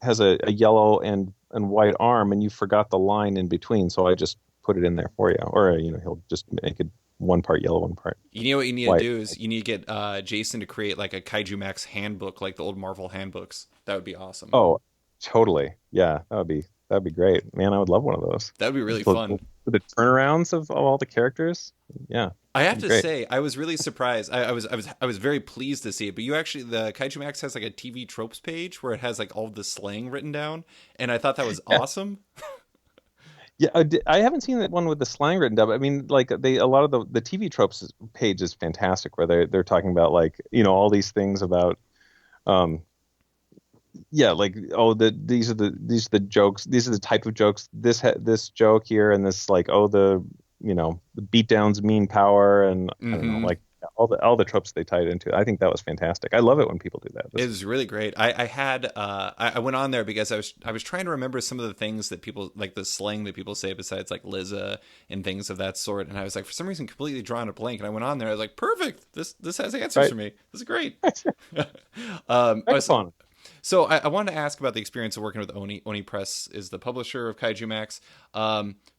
has a yellow and white arm, and you forgot the line in between, so I just put it in there for you. Or he'll just make it one part yellow, one part. You know what you need white. to do is you need to get Jason to create like a Kaijumax handbook, like the old Marvel handbooks. That would be awesome. Oh, totally. Yeah, that'd be great, man. I would love one of those. That would be really fun. For the turnarounds of all the characters. Yeah. I have to say, I was really surprised. I was very pleased to see it. But the Kaijumax has like a TV tropes page where it has like all of the slang written down, and I thought that was awesome. Yeah, I haven't seen that one with the slang written down. I mean, like a lot of the TV tropes page is fantastic, where they're talking about like all these things about, yeah, like, oh, these are the jokes. These are the type of jokes. This joke here, and this like, oh, the beatdowns mean power, and I don't know, like all the tropes they tied into. I think that was fantastic. I love it when people do that. It was really great. I went on there because I was trying to remember some of the things that people like, the slang that people say besides like Lizza and things of that sort. And I was like, for some reason, completely drawing a blank. And I went on there. I was like, perfect. This has answers for me. This is great. Fun. So I wanted to ask about the experience of working with Oni. Oni Press is the publisher of Kaijumax.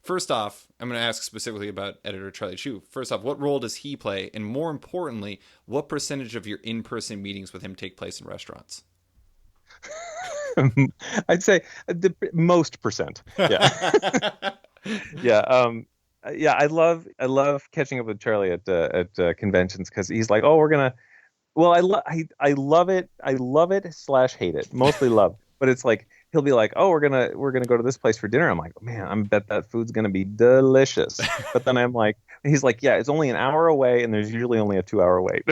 First off, I'm going to ask specifically about editor Charlie Chu. First off, what role does he play? And more importantly, what percentage of your in-person meetings with him take place in restaurants? I'd say the most percent. Yeah. Yeah. Yeah. I love catching up with Charlie at conventions, because he's like, oh, we're going to, well, I love it. I love it / hate it. Mostly love. But it's like, he'll be like, oh, we're gonna go to this place for dinner. I'm like, oh, man, I bet that food's gonna be delicious. But then I'm like, he's like, yeah, it's only an hour away, and there's usually only a 2-hour wait.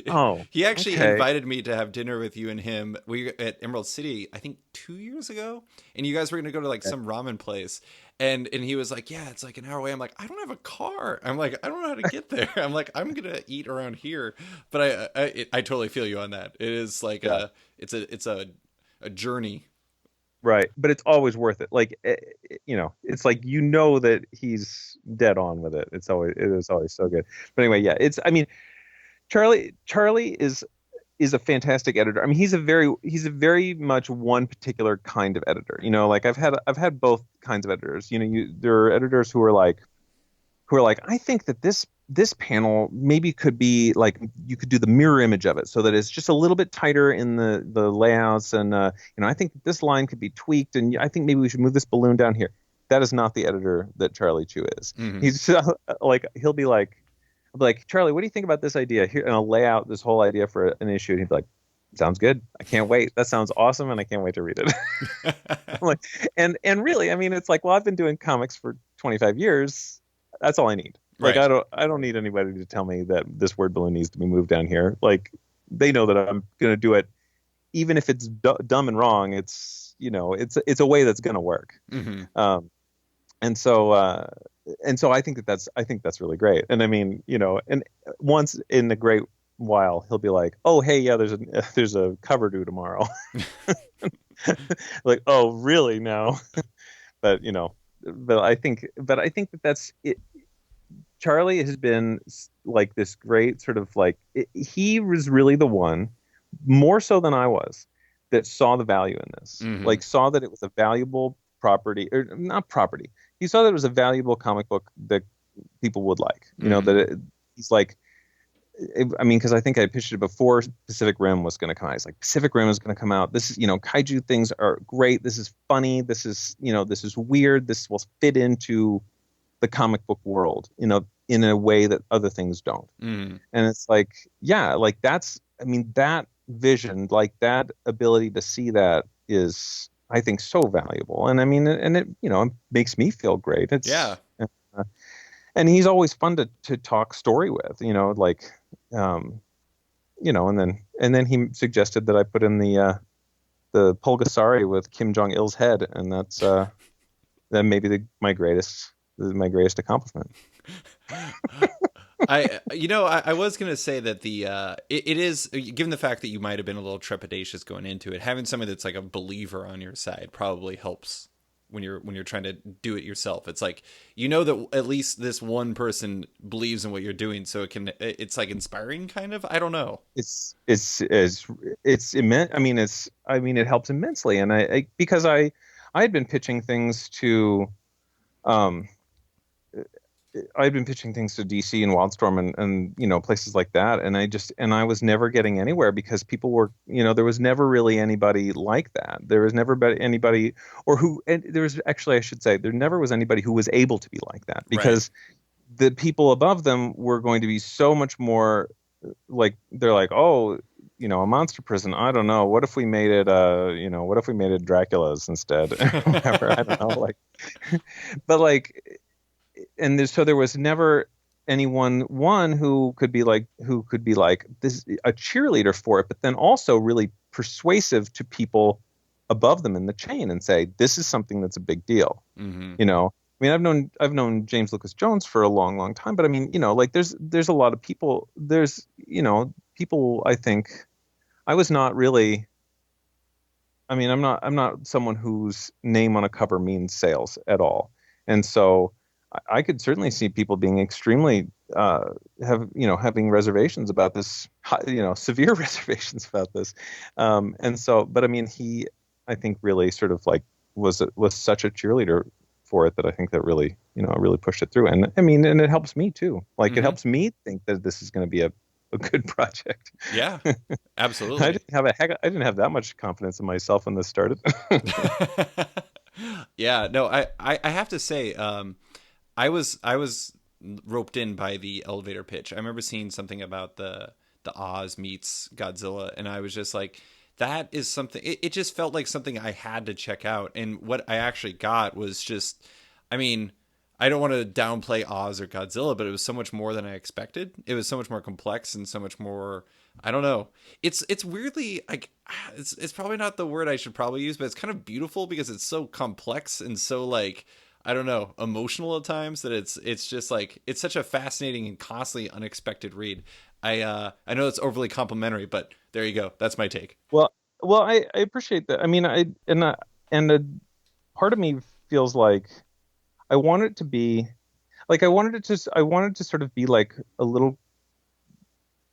Oh, he actually invited me to have dinner with you and him. We were at Emerald City, I think 2 years ago, and you guys were gonna go to like some ramen place. And he was like, yeah, it's like an hour away. I'm like, I don't have a car. I'm like, I don't know how to get there. I'm like, I'm gonna eat around here. But I totally feel you on that. It is like it's a journey. Right, but it's always worth it. Like, it's like, that he's dead on with it. It is always so good. But anyway, yeah, I mean, Charlie is is a fantastic editor. I mean, he's a very much one particular kind of editor. You know, like I've had both kinds of editors. You know, there are editors who are like, I think that this panel maybe could be like, you could do the mirror image of it so that it's just a little bit tighter in the layouts, and I think this line could be tweaked, and I think maybe we should move this balloon down here. That is not the editor that Charlie Chu is. Mm-hmm. He's like, I'll be like, Charlie, what do you think about this idea here? And I'll lay out this whole idea for an issue, and he'd be like, sounds good. I can't wait. That sounds awesome, and I can't wait to read it. I'm like, and really, I mean, it's like, well, I've been doing comics for 25 years. That's all I need. Like, Right. I don't need anybody to tell me that this word balloon needs to be moved down here. Like, they know that I'm going to do it, even if it's dumb and wrong. It's, it's a way that's going to work. Mm-hmm. And so I think that's really great. And I mean, and once in a great while, he'll be like, oh, hey, yeah, there's a cover due tomorrow. Like, oh, really? No. But I think that that's it. Charlie has been like this great sort of like, he was really the one, more so than I was, that saw the value in this. Mm-hmm. Like, saw that it was a valuable property, or not property. He saw that it was a valuable comic book that people would like. He's like, I mean, because I think I pitched it before Pacific Rim was going to come out. He's like, Pacific Rim is going to come out. This is, kaiju things are great. This is funny. This is weird. This will fit into the comic book world, in a way that other things don't. Mm-hmm. And it's like, yeah, like that vision, like that ability to see that is, I think, so valuable. And I mean, and it, it makes me feel great. It's, Yeah. And he's always fun to talk story with, like, and then he suggested that I put in the Pulgasari with Kim Jong Il's head, and that's that may be my greatest accomplishment. I was gonna say that it is, given the fact that you might have been a little trepidatious going into it, having somebody that's like a believer on your side probably helps when you're trying to do it yourself. It's like, that at least this one person believes in what you're doing, so it's like inspiring, kind of. I don't know. It's immense. I mean, it helps immensely, and because I had been pitching things to I'd been pitching things to DC and Wildstorm and places like that, and I was never getting anywhere because people were, there was never really anybody like that. There was never anybody, and there was actually, I should say, there never was anybody who was able to be like that, because the people above them were going to be so much more like, they're like, oh, a monster prison. I don't know. What if we made it Dracula's instead? Whatever. I don't know. Like, but like, and so there was never anyone who could be like this, a cheerleader for it, but then also really persuasive to people above them in the chain and say, this is something that's a big deal. Mm-hmm. I mean, I've known James Lucas Jones for a long, long time, but I mean, like there's a lot of people. There's people. I think I was not really. I mean, I'm not someone whose name on a cover means sales at all, and so I could certainly see people being extremely having reservations about this, severe reservations about this, and so. But I mean, I think really sort of like was such a cheerleader for it that I think that really really pushed it through. And I mean, and it helps me too. Like, Mm-hmm. it helps me think that this is going to be a good project. Yeah, absolutely. I didn't have that much confidence in myself when this started. Yeah, no, I have to say, I was roped in by the elevator pitch. I remember seeing something about the Oz meets Godzilla, and I was just like, that is something. It just felt like something I had to check out. And what I actually got was just, I mean, I don't want to downplay Oz or Godzilla, but it was so much more than I expected. It was so much more complex and so much more, I don't know. It's weirdly, like, it's probably not the word I should probably use, but it's kind of beautiful because it's so complex and so, like, I don't know, emotional at times, that it's just like, it's such a fascinating and constantly unexpected read. I know it's overly complimentary, but there you go. That's my take. Well, I appreciate that. I mean, and a part of me feels like I want it to be like, I wanted to sort of be like a little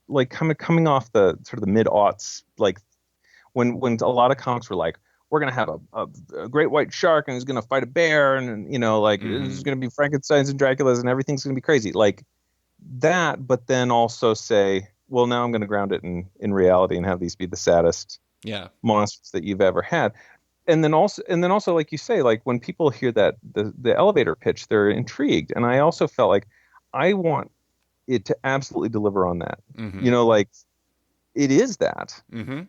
like coming off the sort of the mid-aughts, like when a lot of comics were like, we're gonna have a great white shark and he's gonna fight a bear and like there's gonna be Frankenstein's and Dracula's and everything's gonna be crazy like that, but then also say, well, now I'm gonna ground it in reality and have these be the saddest monsters that you've ever had. And then also like you say, like when people hear that the elevator pitch, they're intrigued, and I also felt like I want it to absolutely deliver on that. Like it is that. It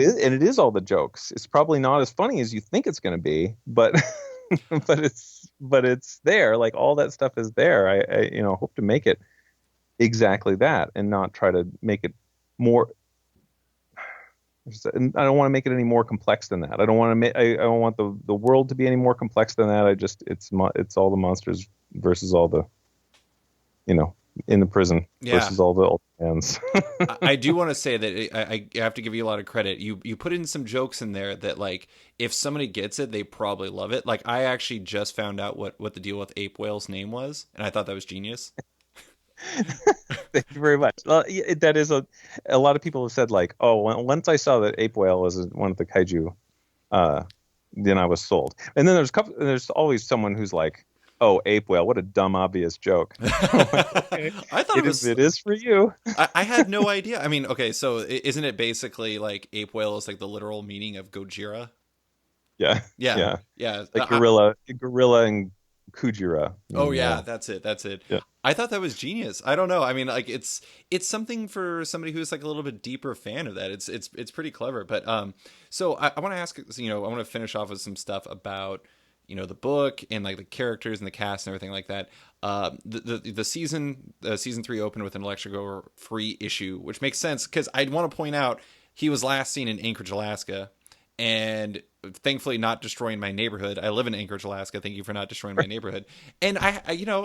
is, and it is all the jokes. It's probably not as funny as you think it's going to be, but but it's there. Like all that stuff is there. I hope to make it exactly that, and not try to make it more. I don't want to make it any more complex than that. I don't want to make. I don't want the world to be any more complex than that. It's all the monsters versus all the, in the prison versus all the old fans. I do want to say that I have to give you a lot of credit. You put in some jokes in there that, like, if somebody gets it, they probably love it. Like, I actually just found out what the deal with Ape Whale's name was, and I thought that was genius. Thank you very much. That is a lot of people have said, like, oh, once I saw that Ape Whale was one of the kaiju, then I was sold. And then there's always someone who's like, oh, Ape Whale, what a dumb, obvious joke. I thought it is for you. I had no idea. I mean, okay, so isn't it basically like Ape Whale is like the literal meaning of Gojira? Yeah. Like gorilla and Kujira. Oh yeah, that's it. Yeah. I thought that was genius. I don't know. I mean, like it's something for somebody who's like a little bit deeper fan of that. It's pretty clever. But so I want to ask, I want to finish off with some stuff about the book and like the characters and the cast and everything like that. The season 3 opened with an Electric free issue, which makes sense because I'd want to point out he was last seen in Anchorage, Alaska, and thankfully not destroying my neighborhood. I live in Anchorage, Alaska. Thank you for not destroying my neighborhood. And I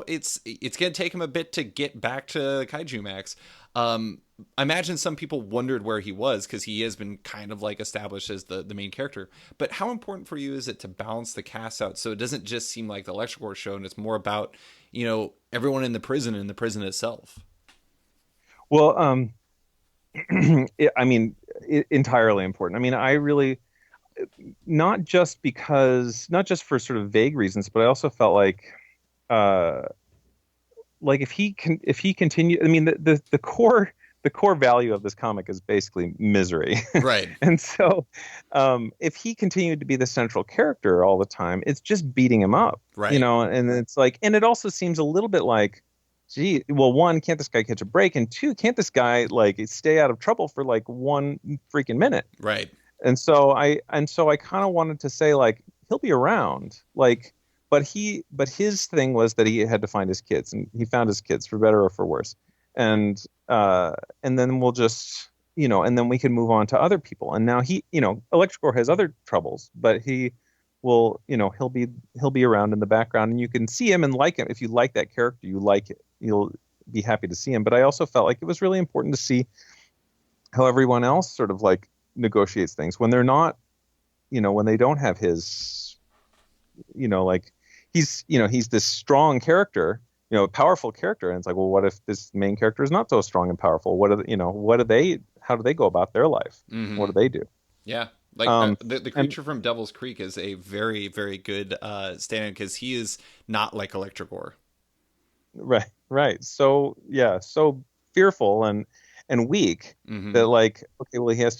it's going to take him a bit to get back to Kaijumax. I imagine some people wondered where he was because he has been kind of like established as the main character. But how important for you is it to balance the cast out so it doesn't just seem like the Electric show and it's more about, everyone in the prison and the prison itself? Well, entirely important. I mean, I really, not just for sort of vague reasons, but I also felt like if he continued, I mean, the core value of this comic is basically misery. Right. And so if he continued to be the central character all the time, it's just beating him up. Right. And it's like, and it also seems a little bit like, gee, well, one, can't this guy catch a break? And two, can't this guy like stay out of trouble for like one freaking minute? Right. And so I kind of wanted to say, like, he'll be around, like, but his thing was that he had to find his kids, and he found his kids for better or for worse. And then we'll just, and then we can move on to other people. And now Electric has other troubles, but he will, he'll be around in the background, and you can see him and like him. If you like that character, you like it, you'll be happy to see him. But I also felt like it was really important to see how everyone else sort of like negotiates things when they're not, when they don't have his, like he's this strong character, powerful character, and it's like, well, what if this main character is not so strong and powerful? How do they go about their life? Mm-hmm. What do they do? Yeah. Like the creature from Devil's Creek is a very, very good stand-in because he is not like Electric. Right. So yeah, so fearful and weak that, like, okay, well, he has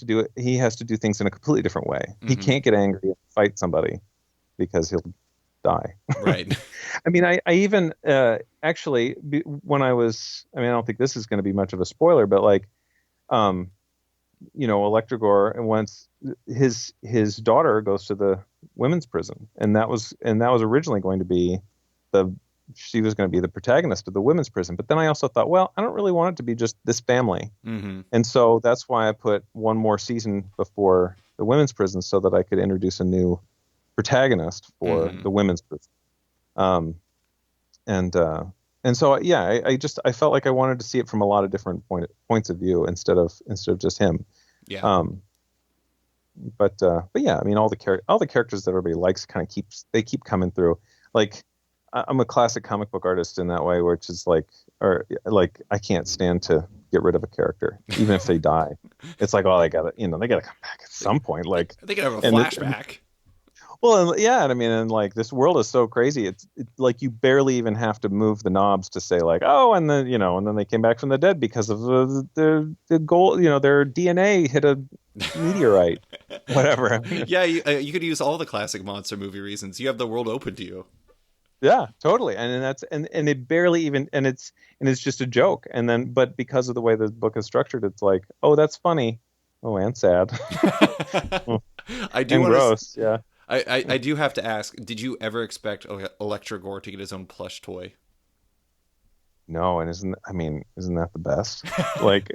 to do things in a completely different way. He can't get angry and fight somebody because he'll die. Right. I mean, I even actually, when I don't think this is going to be much of a spoiler, but like, Electric, and once his daughter goes to the women's prison, and that was originally going to be she was going to be the protagonist of the women's prison. But then I also thought, well, I don't really want it to be just this family. And so that's why I put one more season before the women's prison so that I could introduce a new protagonist for the women's prison. And so, yeah, I felt like I wanted to see it from a lot of different points of view instead of just him. Yeah. But yeah, I mean, all the characters that everybody likes kind of keep coming through. Like, I'm a classic comic book artist in that way, which is like, or like I can't stand to get rid of a character, even if they die. It's like, oh, they gotta come back at some point. Like, They could have a and flashback. well, yeah, and I mean, and like this world is so crazy. It's like you barely even have to move the knobs to say like, oh, and then and then they came back from the dead because of the goal. Their DNA hit a meteorite, whatever. I mean, Yeah, you could use all the classic monster movie reasons. You have the world open to you. yeah, totally. And that's and it barely even and it's just a joke. And then but because of the way the book is structured, it's like, oh, that's funny. Oh, and sad. I do And want to. gross. Yeah. I do have to ask. Did you ever expect Electra Gore to get his own plush toy? No, and isn't that the best? Like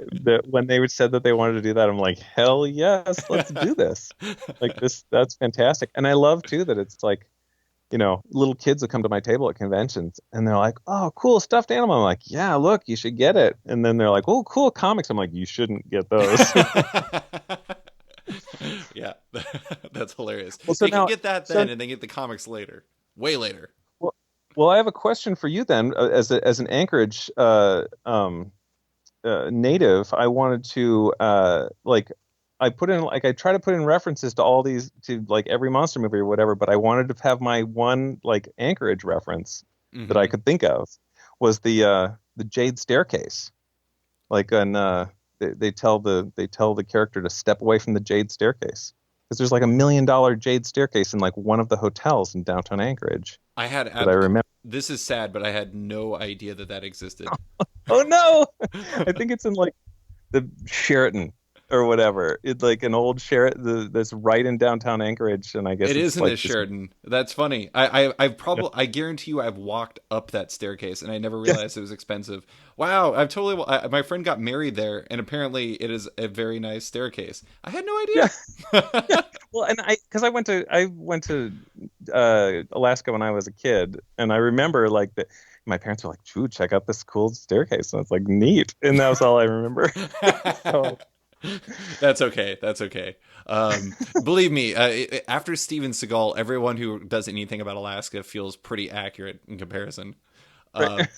when they said that they wanted to do that, I'm like, hell yes, let's do this. Like that's fantastic. And I love too that it's like, little kids that come to my table at conventions and they're like, oh, cool stuffed animal. I'm like, yeah, look, you should get it. And then they're like, oh, cool comics. I'm like, you shouldn't get those. Yeah, that's hilarious. Well, so They can now, get that then, and then get the comics later, way later. well, well, I have a question for you then. As an Anchorage native, I wanted to like I try to put in references to all these to like every monster movie or whatever, but I wanted to have my one like Anchorage reference that I Hmm. could think of was the Jade Staircase. Like they tell the character to step away from the Jade Staircase because there's like $1 million Jade Staircase in like one of the hotels in downtown Anchorage I had that I remember. this is sad, but I had no idea that existed. Oh no! I think it's in like the Sheraton or whatever. It's like an old Sheraton that's right in downtown Anchorage, and I guess It is it's in like this this. Sheridan. That's funny. I've Yeah, probably I guarantee you I've walked up that staircase and I never yeah, realized it was expensive. Wow, I've totally my friend got married there and apparently it is a very nice staircase. I had no yeah, yeah. idea. Well, and because I went to Alaska when I was a kid, and I remember like that. My parents were like, "Ooh, check out this cool staircase," and I was like, "Neat," and that was all I remember. So That's okay. That's okay. Believe me, after Steven Seagal, everyone who does anything about Alaska feels pretty accurate in comparison. Um, right.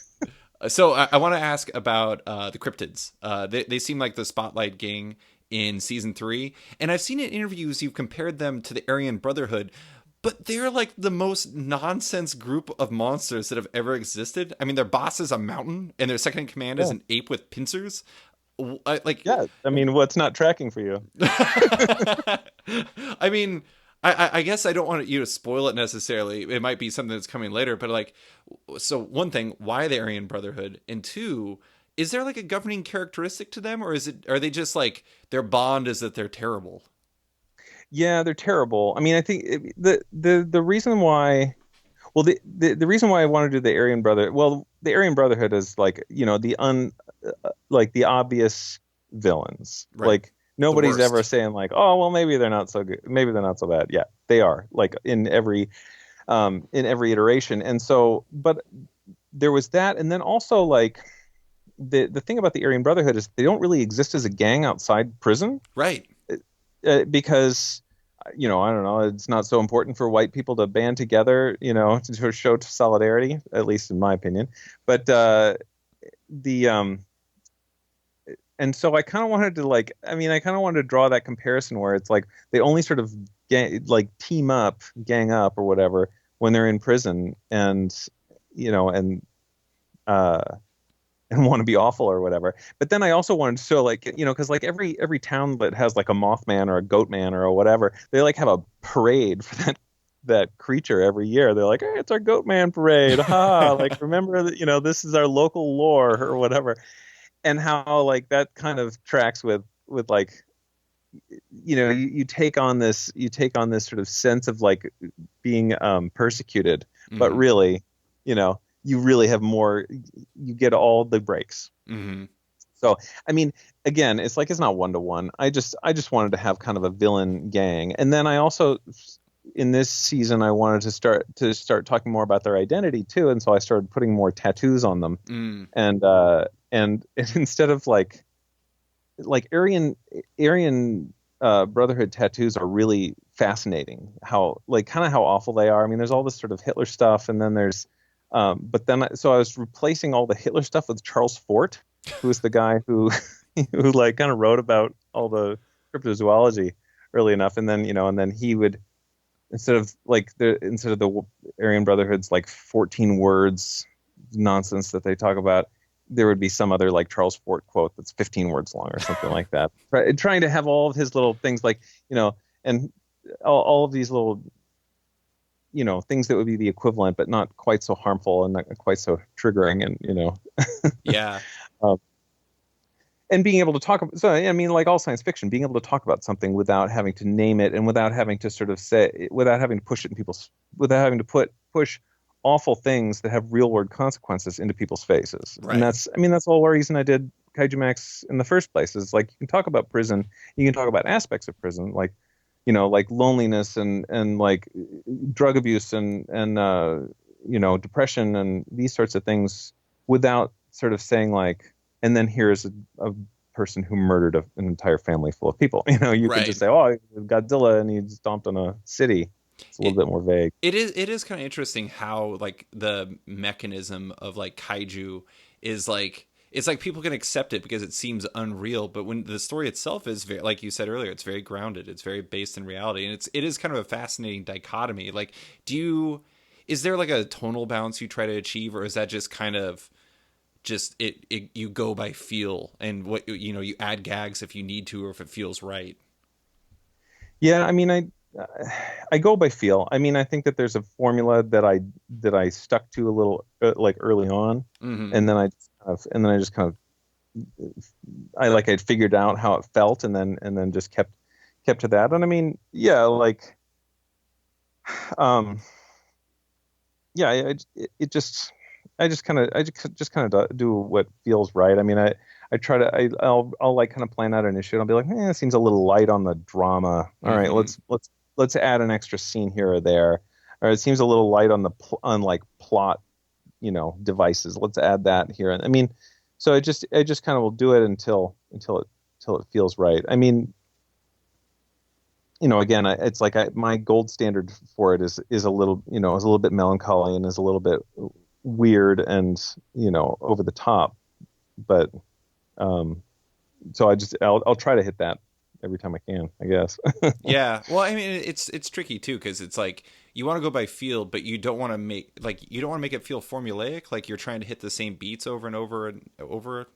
so I want to ask about the cryptids. They seem like the spotlight gang in season 3, and I've seen in interviews you've compared them to the Aryan Brotherhood, but they're like the most nonsense group of monsters that have ever existed. I mean, their boss is a mountain, and their second in command is Yeah, an ape with pincers. Like, yeah. I mean, what's not tracking for you? I mean, I guess I don't want you to spoil it necessarily. It might be something that's coming later, but like, so one thing, why the Aryan Brotherhood, and two, is there like a governing characteristic to them, or are they just like their bond is that they're terrible? Yeah, they're terrible. I mean, I think the reason why, well, the reason why I want to do the Aryan Brother, well, the Aryan Brotherhood is like, like the obvious villains. Right, Like the nobody's ever worst. saying like, oh, well, maybe they're not so good, maybe they're not so bad. Yeah, they are. Like in every iteration. And so, but there was that, and then also like the thing about the Aryan Brotherhood is they don't really exist as a gang outside prison Right. because I don't know, it's not so important for white people to band together, to show solidarity, at least in my opinion. But the and so I kind of wanted to like, I mean, I kind of wanted to draw that comparison where it's like they only sort of like team up, gang up or whatever when they're in prison, and you know, and uh and want to be awful or whatever. But then I also wanted to show like, because like every town that has like a Mothman or a Goatman or whatever, they like have a parade for that creature every year. They're like, hey, it's our Goatman parade. Ha! Like remember that, this is our local lore or whatever. And how like that kind of tracks with like, you take on this sort of sense of like being persecuted, but Hmm. really, you really have more, you get all the breaks. Hmm. So, I mean, again, it's like it's not one to one. I just wanted to have kind of a villain gang, and then I also in this season I wanted to start talking more about their identity too, and so I started putting more tattoos on them, Mm. and instead of like Aryan Brotherhood tattoos are really fascinating. How like kind of how awful they are. I mean, there's all this sort of Hitler stuff, and then there's But then, so I was replacing all the Hitler stuff with Charles Fort, who was the guy who who like kind of wrote about all the cryptozoology early enough, and then and then he would instead of the Aryan Brotherhood's like 14 words nonsense that they talk about, there would be some other like Charles Fort quote that's 15 words long or something like that. Trying to have all of his little things like and all of these little things that would be the equivalent, but not quite so harmful and not quite so triggering, and Yeah. And being able to talk about, so I mean, like all science fiction, being able to talk about something without having to name it and without having to sort of say, without having to push it in people's, without having to push awful things that have real world consequences into people's faces. Right. And that's the whole reason I did Kaijumax in the first place, is like, you can talk about prison, you can talk about aspects of prison, like, like loneliness and like drug abuse and depression and these sorts of things, without sort of saying like, and then here's a person who murdered an entire family full of people. You can just say, oh, Godzilla and he stomped on a city. It's a little bit more vague. It is kind of interesting how like the mechanism of like kaiju is like, it's like people can accept it because it seems unreal, but when the story itself is very, like you said earlier, it's very grounded, it's very based in reality, and it is kind of a fascinating dichotomy. Like, is there like a tonal balance you try to achieve, or is that just kind of just you go by feel and what you add gags if you need to or if it feels right? Yeah, I mean, I go by feel. I mean, I think that there's a formula that I stuck to a little like early on, Mm-hmm. and then I just kind of I'd figured out how it felt, and then just kept to that. And I mean, yeah, like yeah, it just I just kind of do what feels right. I mean, I try to I'll like kind of plan out an issue, and I'll be like, it seems a little light on the drama. All right, let's add an extra scene here or there. Or it seems a little light on the on like plot, devices. Let's add that here. And I mean, so I just kind of will do it until it feels right. I mean, again, it's like my gold standard for it is a little, is a little bit melancholy and is a little bit weird and over the top, but so I'll try to hit that every time I can, I guess. Yeah, well, I mean, it's tricky too, because it's like you want to go by feel, but you don't want to make it feel formulaic, like you're trying to hit the same beats over and over and over,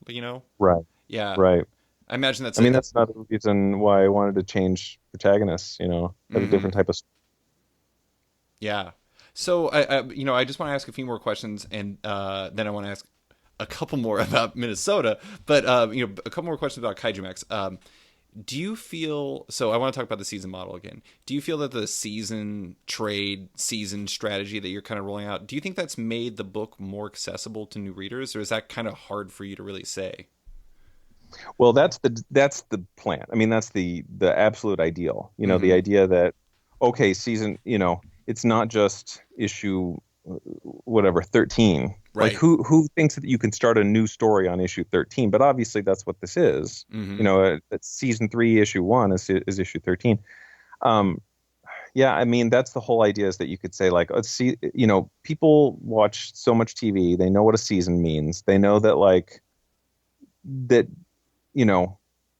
Right. Yeah. Right. I imagine that's. I mean, that's not the reason why I wanted to change protagonists. Have a different type of. Yeah. So I just want to ask a few more questions, and then I want to ask a couple more about Minnesota, but a couple more questions about Kaijumax. Do you feel, so I want to talk about the season model again. Do you feel that the season strategy that you're kind of rolling out, do you think that's made the book more accessible to new readers, or is that kind of hard for you to really say? Well, that's the plan. I mean, that's the absolute ideal. The idea that, okay, season, it's not just issue whatever 13. Right. Like who thinks that you can start a new story on issue 13? But obviously that's what this is. It's season 3, issue 1 is issue 13. Yeah, I mean, that's the whole idea, is that you could say like, let's see, people watch so much TV, they know what a season means. They know that like that,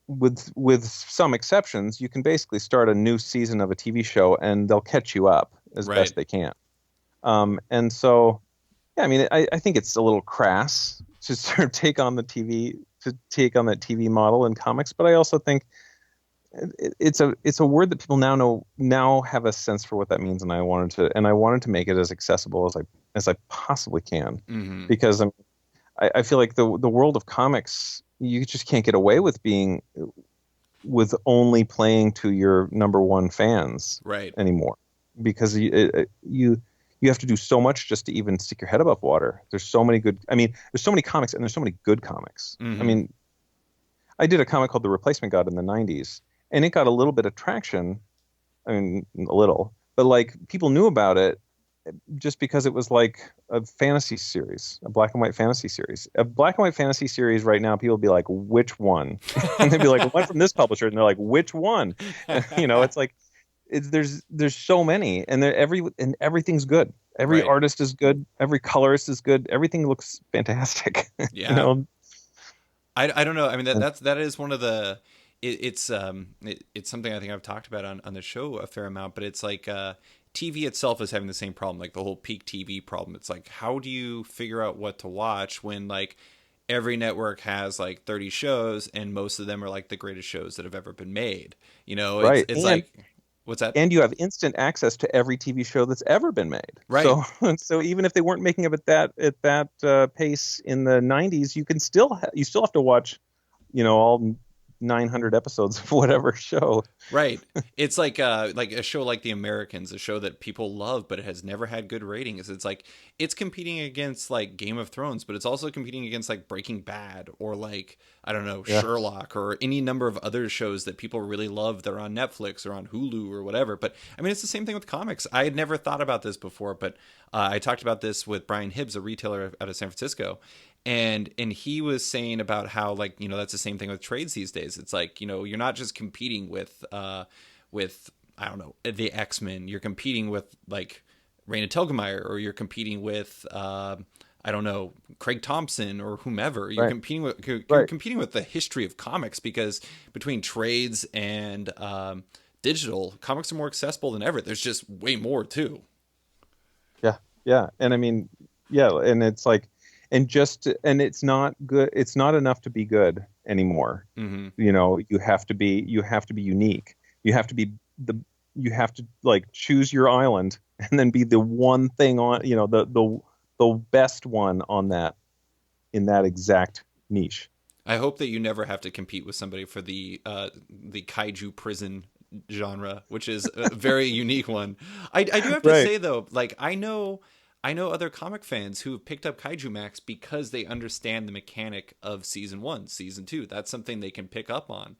with some exceptions, you can basically start a new season of a TV show and they'll catch you up as best they can. And so, yeah, I mean, I think it's a little crass to sort of take on that TV model in comics, but I also think it's a word that people now have a sense for what that means, and I wanted to make it as accessible as I possibly can, because I feel like the world of comics, you just can't get away with only playing to your number one fans anymore, because you have to do so much just to even stick your head above water. There's so many comics, and there's so many good comics. I mean, I did a comic called The Replacement God in the 90s, and it got a little bit of traction. I mean, a little, but like people knew about it just because it was like a fantasy series, a black and white fantasy series. A black and white fantasy series right now, people would be like, which one? And they'd be like, one from this publisher, and they're like, which one? It's like, there's so many, and everything's good. Every Right. artist is good. Every colorist is good. Everything looks fantastic. You Yeah. know, I don't know. I mean and that is one of the it's something I think I've talked about on the show a fair amount, but it's like TV itself is having the same problem, like the whole peak TV problem. It's like how do you figure out what to watch when like every network has like 30 shows and most of them are like the greatest shows that have ever been made. You know, right, it's like what's that? and you have instant access to every TV show that's ever been made. Right. So so even if they weren't making it at that pace in the '90s, you can you still have to watch, all 900 episodes of whatever show. Right. It's like a show like The Americans, a show that people love but it has never had good ratings. It's like it's competing against like Game of Thrones, but it's also competing against like Breaking Bad or like I don't know, Yeah. Sherlock or any number of other shows that people really love that are on Netflix or on Hulu or whatever. But I mean it's the same thing with comics. I had never thought about this before, but I talked about this with Brian Hibbs, a retailer out of San Francisco, and he was saying about how like that's the same thing with trades these days. It's like you're not just competing with I don't know the X-Men. You're competing with like Raina Telgemeier, or you're competing with I don't know Craig Thompson or whomever. You're Right. competing with the history of comics, because between trades and digital, comics are more accessible than ever. There's just way more too. Yeah. Yeah. And I mean, yeah, and it's like, and it's not good. It's not enough to be good anymore. Mm-hmm. You have to be unique. You have to be you have to like choose your island and then be the one thing on, the best one on that, in that exact niche. I hope that you never have to compete with somebody for the kaiju prison genre, which is a very unique one. I do have to Right. say though, like I know other comic fans who have picked up Kaijumax because they understand the mechanic of season 1, season 2. That's something they can pick up on.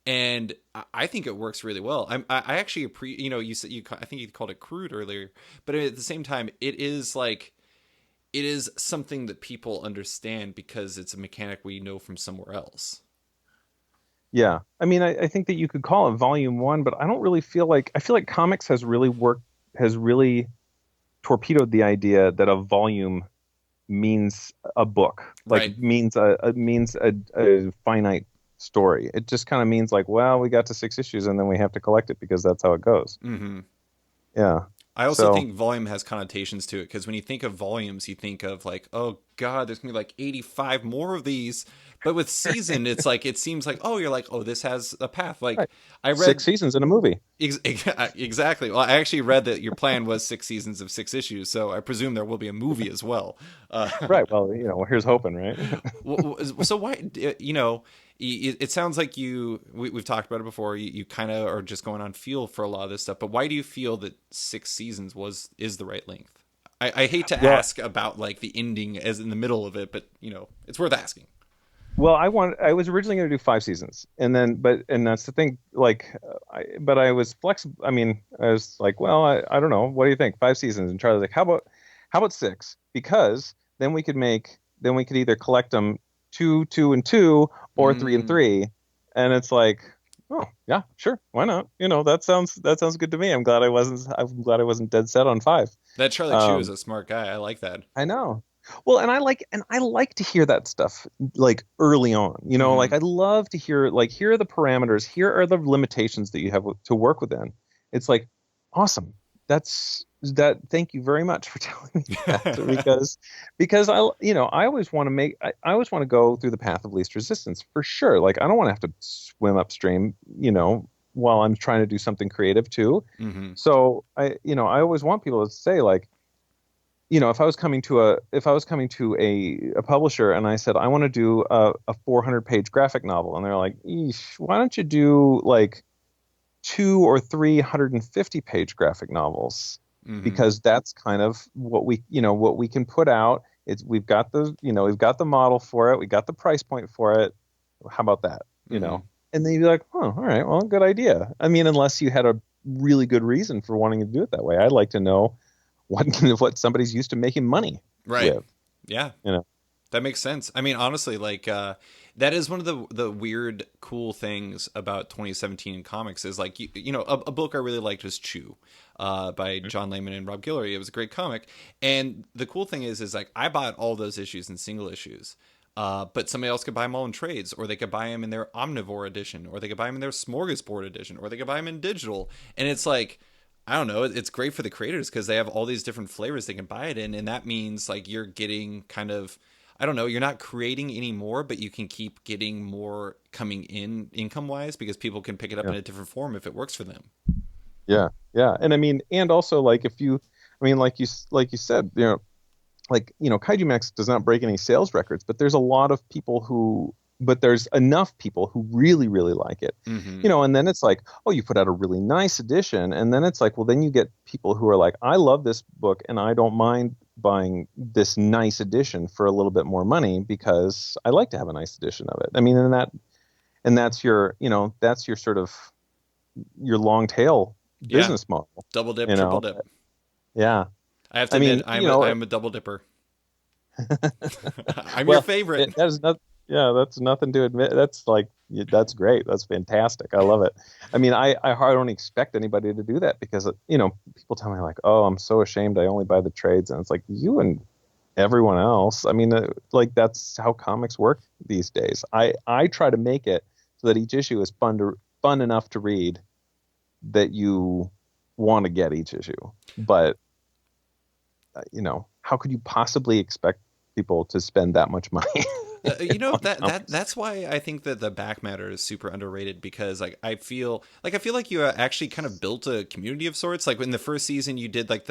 And I think it works really well. I actually you said I think you called it crude earlier, but at the same time, it is something that people understand because it's a mechanic we know from somewhere else. Yeah. I mean, I think that you could call it volume one, but I don't really I feel like comics has really torpedoed the idea that a volume means a book, Right. means a finite story. It just kind of means like, well, we got to 6 issues and then we have to collect it because that's how it goes. Mm-hmm. Yeah. I also So think volume has connotations to it, because when you think of volumes, you think of like, oh God, there's gonna be like 85 more of these. But with season, it's like it seems like, oh, you're like, oh, this has a path. Like right. I Six read seasons in a movie. exactly. Well, I actually read that your plan was 6 seasons of 6 issues, so I presume there will be a movie as well. Right. Well, here's hoping, right? So why it sounds like we've talked about it before, you kind of are just going on feel for a lot of this stuff, but why do you feel that 6 seasons is the right length? I hate to Well, ask about like the ending as in the middle of it, but it's worth asking. well, I was originally going to do 5 seasons, and that's the thing. Like, but I was flexible. I mean, I was like, well, I don't know. What do you think? 5 seasons? And Charlie's like, how about six? Because then we could either collect them two, two, and two, or three and Mm. three. And it's like, oh yeah, sure, why not? That sounds good to me. I'm glad I wasn't dead set on five. That Charlie Chu is Um, a smart guy. I like that. I know. Well, and I like to hear that stuff like early on. Like Hmm. I love to hear like here are the parameters, here are the limitations that you have to work within. It's like awesome. That. Thank you very much for telling me that, because I always want to I always want to go through the path of least resistance for sure. Like I don't want to have to swim upstream, while I'm trying to do something creative too. Hmm. So I always want people to say like, if I was coming to a publisher and I said I want to do a 400-page graphic novel, and they're like, Eesh, why don't you do like 2 or 350-page graphic novels? Hmm. Because that's kind of what we can put out. We've got the model for it, we got the price point for it. How about that? Hmm. And then you'd be like, oh, all right, well, good idea. I mean, unless you had a really good reason for wanting to do it that way. I'd like to know what what somebody's used to making money Right. with. Yeah. You know, That makes sense. I mean, honestly, like That is one of the weird, cool things about 2017 comics is like a book I really liked was Chew, by John Layman and Rob Guillory. It was a great comic, and the cool thing is like I bought all those issues in single issues. But somebody else could buy them all in trades, or they could buy them in their Omnivore edition, or they could buy them in their Smorgasbord edition, or they could buy them in digital. And it's like, I don't know, it's great for the creators because they have all these different flavors they can buy it in, and that means like you're getting kind of, I don't know, you're not creating any more, but you can keep getting more coming in income wise because people can pick it up in a different form if it works for them. Yeah, yeah, and I mean, and also like if you, I mean, like you said, Kaijumax does not break any sales records, but there's a lot of people but there's enough people who really, really like it, and then it's like, oh, you put out a really nice edition, and then it's like, well, then you get people who are like, I love this book, and I don't mind buying this nice edition for a little bit more money because I like to have a nice edition of it. I mean, and that's your sort of your long tail business model. Double dip, triple dip. Yeah. I have to admit, I'm a double dipper. I'm your favorite. That's nothing to admit. That's great. That's fantastic. I love it. I mean, I don't expect anybody to do that because, people tell me like, oh, I'm so ashamed I only buy the trades. And it's like, you and everyone else. I mean, that's how comics work these days. I try to make it so that each issue is fun enough to read that you want to get each issue. But how could you possibly expect people to spend that much money? That's why I think that the back matter is super underrated because I feel like you actually kind of built a community of sorts. Like in the first season, you did like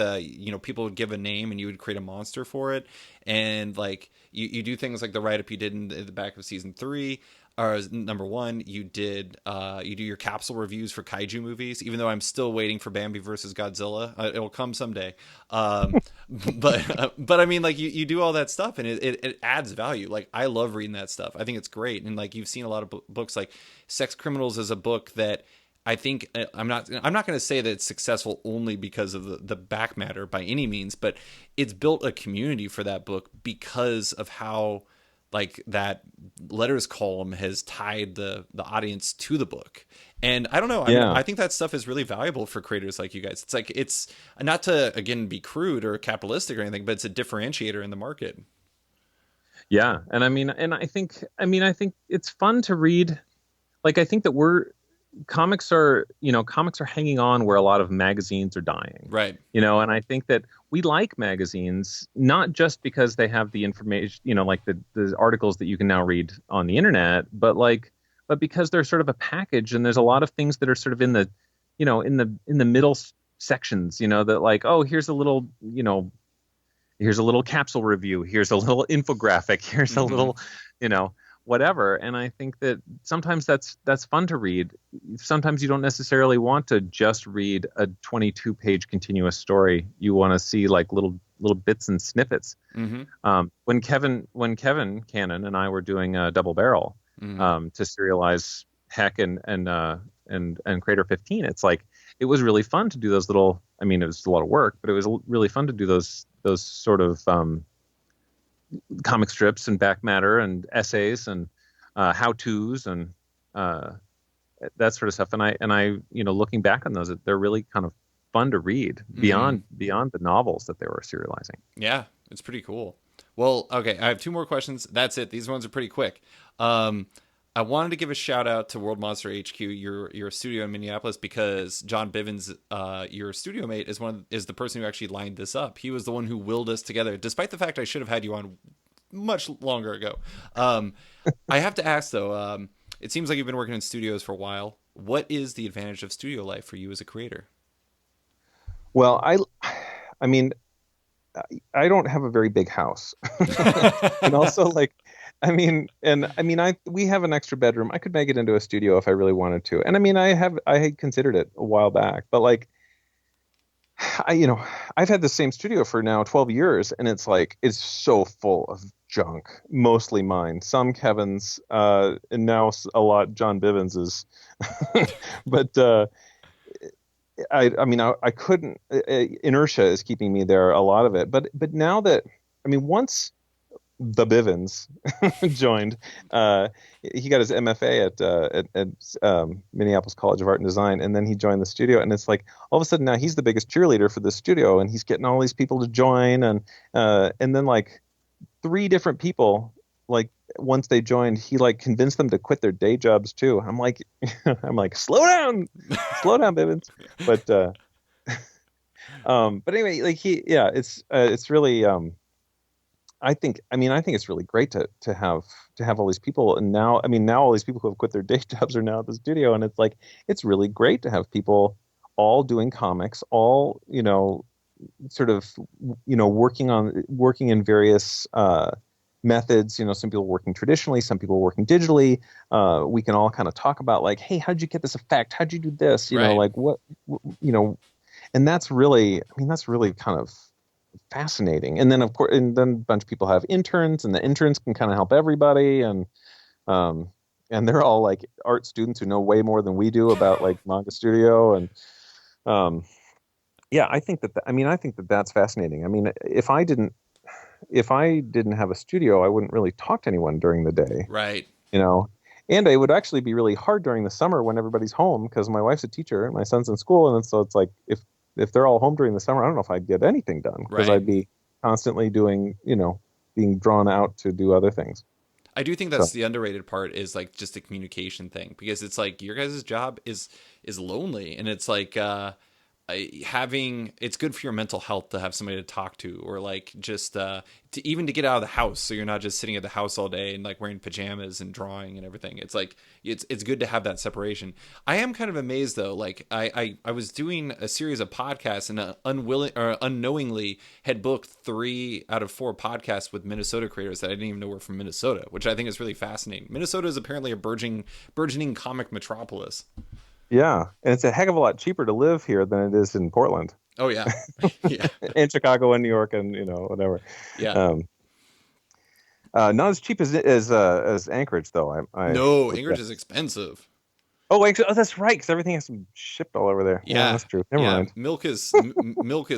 people would give a name and you would create a monster for it, and like you do things like the write up you did in the back of season 3. Or number 1, you do your capsule reviews for kaiju movies, even though I'm still waiting for Bambi versus Godzilla. It'll come someday. But I mean, like you do all that stuff and it adds value. Like I love reading that stuff. I think it's great. And like you've seen a lot of books like Sex Criminals is a book that I think I'm not going to say that it's successful only because of the back matter by any means, but it's built a community for that book because of how like that letters column has tied the audience to the book. And I don't know. I think that stuff is really valuable for creators like you guys. It's like, it's not to, again, be crude or capitalistic or anything, but it's a differentiator in the market. Yeah. And I think it's fun to read. Like, I think that comics are hanging on where a lot of magazines are dying. Right. And I think that we like magazines, not just because they have the information, like the articles that you can now read on the internet, but because they're sort of a package and there's a lot of things that are sort of in the, in the middle sections, that like, oh, here's a little capsule review. Here's a little infographic. Here's a little, whatever. And I think that sometimes that's fun to read. Sometimes you don't necessarily want to just read a 22-page continuous story. You want to see like little bits and snippets. When Kevin Cannon and I were doing a Double Barrel to serialize Heck and Crater 15, it's like it was really fun to do those little. I mean, it was a lot of work, but it was really fun to do those sort of comic strips and back matter and essays and how-tos and that sort of stuff. And I looking back on those, they're really kind of fun to read beyond the novels that they were serializing. Yeah, it's pretty cool. Well, okay, I have 2 more questions. That's it. These ones are pretty quick. I wanted to give a shout out to World Monster HQ, your studio in Minneapolis, because John Bivens, your studio mate, is the person who actually lined this up. He was the one who willed us together, despite the fact I should have had you on much longer ago. I have to ask though, it seems like you've been working in studios for a while. What is the advantage of studio life for you as a creator? Well, I mean, I don't have a very big house, and also we have an extra bedroom. I could make it into a studio if I really wanted to. And I mean, I had considered it a while back, but like, I've had the same studio for now 12 years, and it's so full of junk, mostly mine, some Kevin's, and now a lot John Bivens's, but, I couldn't, inertia is keeping me there, a lot of it. But now that, once the Bivens joined. He got his MFA at Minneapolis College of Art and Design, and then he joined the studio. And it's like all of a sudden now he's the biggest cheerleader for the studio, and he's getting all these people to join, and then like three different people, like once they joined, he like convinced them to quit their day jobs too. I'm like, slow down, Bivens. But anyway, like it's really I think it's really great to have all these people, and now all these people who have quit their day jobs are now at the studio, and it's like it's really great to have people all doing comics, all sort of working in various methods. Some people working traditionally, some people working digitally. We can all kind of talk about like, hey, how'd you get this effect? How'd you do this? Like what and that's really kind of fascinating. And then of course, and then a bunch of people have interns, and the interns can kind of help everybody, and they're all like art students who know way more than we do about like manga studio. And I think that's fascinating. I mean, if I didn't have a studio, I wouldn't really talk to anyone during the day, right? And it would actually be really hard during the summer when everybody's home, because my wife's a teacher and my son's in school, and so it's like if they're all home during the summer, I don't know if I'd get anything done, because I'd be constantly doing, being drawn out to do other things. I do think that's the underrated part, is like just the communication thing, because it's like your guys' job is lonely, and it's like it's good for your mental health to have somebody to talk to, or like just to get out of the house, so you're not just sitting at the house all day and like wearing pajamas and drawing and everything. It's like it's good to have that separation. I am kind of amazed though, like I was doing a series of podcasts, and unknowingly had booked 3 out of 4 podcasts with Minnesota creators that I didn't even know were from Minnesota, which I think is really fascinating. Minnesota is apparently a burgeoning comic metropolis. Yeah, and it's a heck of a lot cheaper to live here than it is in Portland. Oh yeah, yeah. And Chicago and New York and whatever. Yeah. Not as cheap as Anchorage though. No, Anchorage is expensive. Oh, that's right, because everything has to be shipped all over there. Yeah, that's true. Never mind. Milk is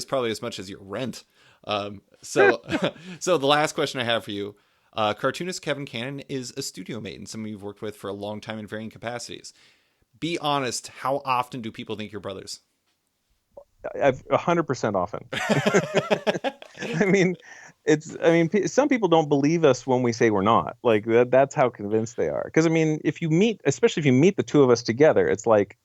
probably as much as your rent. So the last question I have for you. Cartoonist Kevin Cannon is a studio mate and someone you've worked with for a long time in varying capacities. Be honest, how often do people think you're brothers? 100% often. Some people don't believe us when we say we're not. Like that's how convinced they are. Because especially if you meet the two of us together, it's like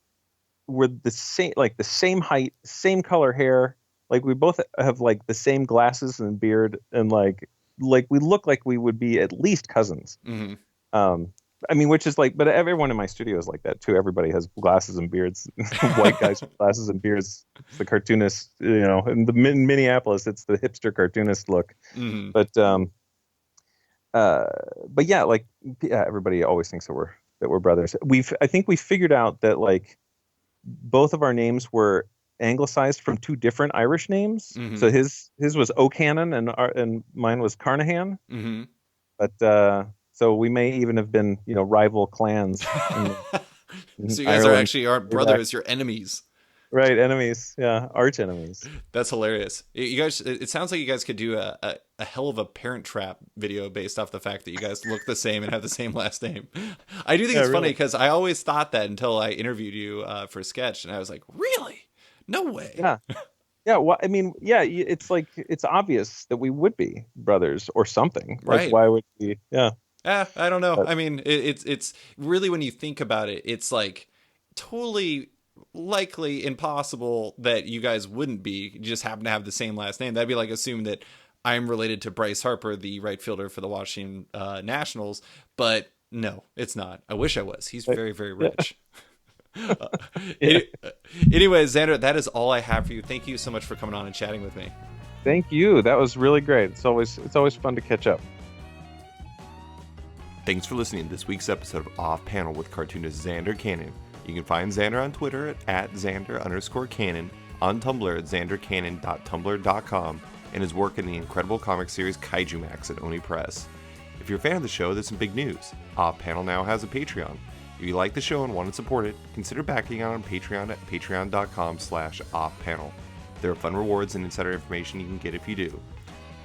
we're the same height, same color hair. Like we both have like the same glasses and beard, and like we look like we would be at least cousins. Mm-hmm. Which is like, but everyone in my studio is like that too. Everybody has glasses and beards. White guys with glasses and beards. It's the cartoonist, in Minneapolis, it's the hipster cartoonist look. Mm-hmm. But yeah, everybody always thinks that we're brothers. I think we figured out that like both of our names were anglicized from 2 different Irish names. Mm-hmm. So his was O'Cannon and mine was Carnahan. Mm-hmm. But so we may even have been, rival clans. So you guys aren't brothers, you're enemies. Right, enemies. Yeah, arch enemies. That's hilarious. You guys, it sounds like you guys could do a hell of a Parent Trap video based off the fact that you guys look the same and have the same last name. I do think it's funny, because I always thought that until I interviewed you for a sketch, and I was like, really? No way. Yeah. Yeah, well, it's like it's obvious that we would be brothers or something. Like, right. Why would we? Yeah. I don't know. It's really, when you think about it, it's like totally likely impossible that you guys wouldn't be. You just happen to have the same last name. That'd be like assuming that I'm related to Bryce Harper, the right fielder for the Washington Nationals. But no, it's not. I wish I was. He's very, very rich. Anyway, Zander, that is all I have for you. Thank you so much for coming on and chatting with me. Thank you. That was really great. It's always fun to catch up. Thanks for listening to this week's episode of Off Panel with cartoonist Zander Cannon. You can find Zander on Twitter at Zander_Cannon, on Tumblr at ZanderCannon.tumblr.com, and his work in the incredible comic series Kaijumax at Oni Press. If you're a fan of the show, there's some big news. Off Panel now has a Patreon. If you like the show and want to support it, consider backing it on Patreon at patreon.com/offpanel. There are fun rewards and insider information you can get if you do.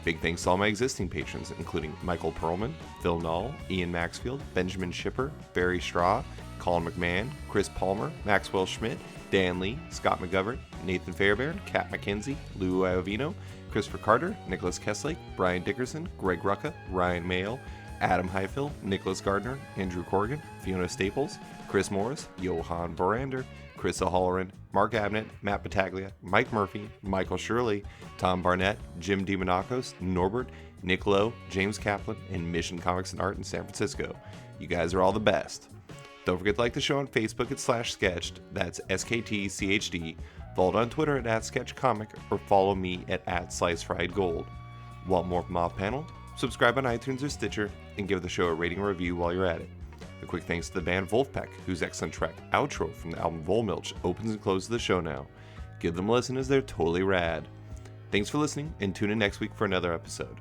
Big thanks to all my existing patrons, including Michael Perlman, Phil Null, Ian Maxfield, Benjamin Shipper, Barry Straw, Colin McMahon, Chris Palmer, Maxwell Schmidt, Dan Lee, Scott McGovern, Nathan Fairbairn, Kat McKenzie, Lou Iovino, Christopher Carter, Nicholas Kesslake, Brian Dickerson, Greg Rucka, Ryan Mayle, Adam Heifel, Nicholas Gardner, Andrew Corrigan, Fiona Staples, Chris Morris, Johan Borander, Chris O'Halloran, Mark Abnett, Matt Battaglia, Mike Murphy, Michael Shirley, Tom Barnett, Jim DiMonacos, Norbert, Nick Lowe, James Kaplan, and Mission Comics and Art in San Francisco. You guys are all the best. Don't forget to like the show on Facebook at /sketched, that's SKTCHD, follow it on Twitter at @sketchcomic, or follow me at @slicefriedgold. Want more from Off Panel? Subscribe on iTunes or Stitcher, and give the show a rating or review while you're at it. A quick thanks to the band Wolfpack, whose excellent track Outro from the album Volmilch opens and closes the show now. Give them a listen as they're totally rad. Thanks for listening, and tune in next week for another episode.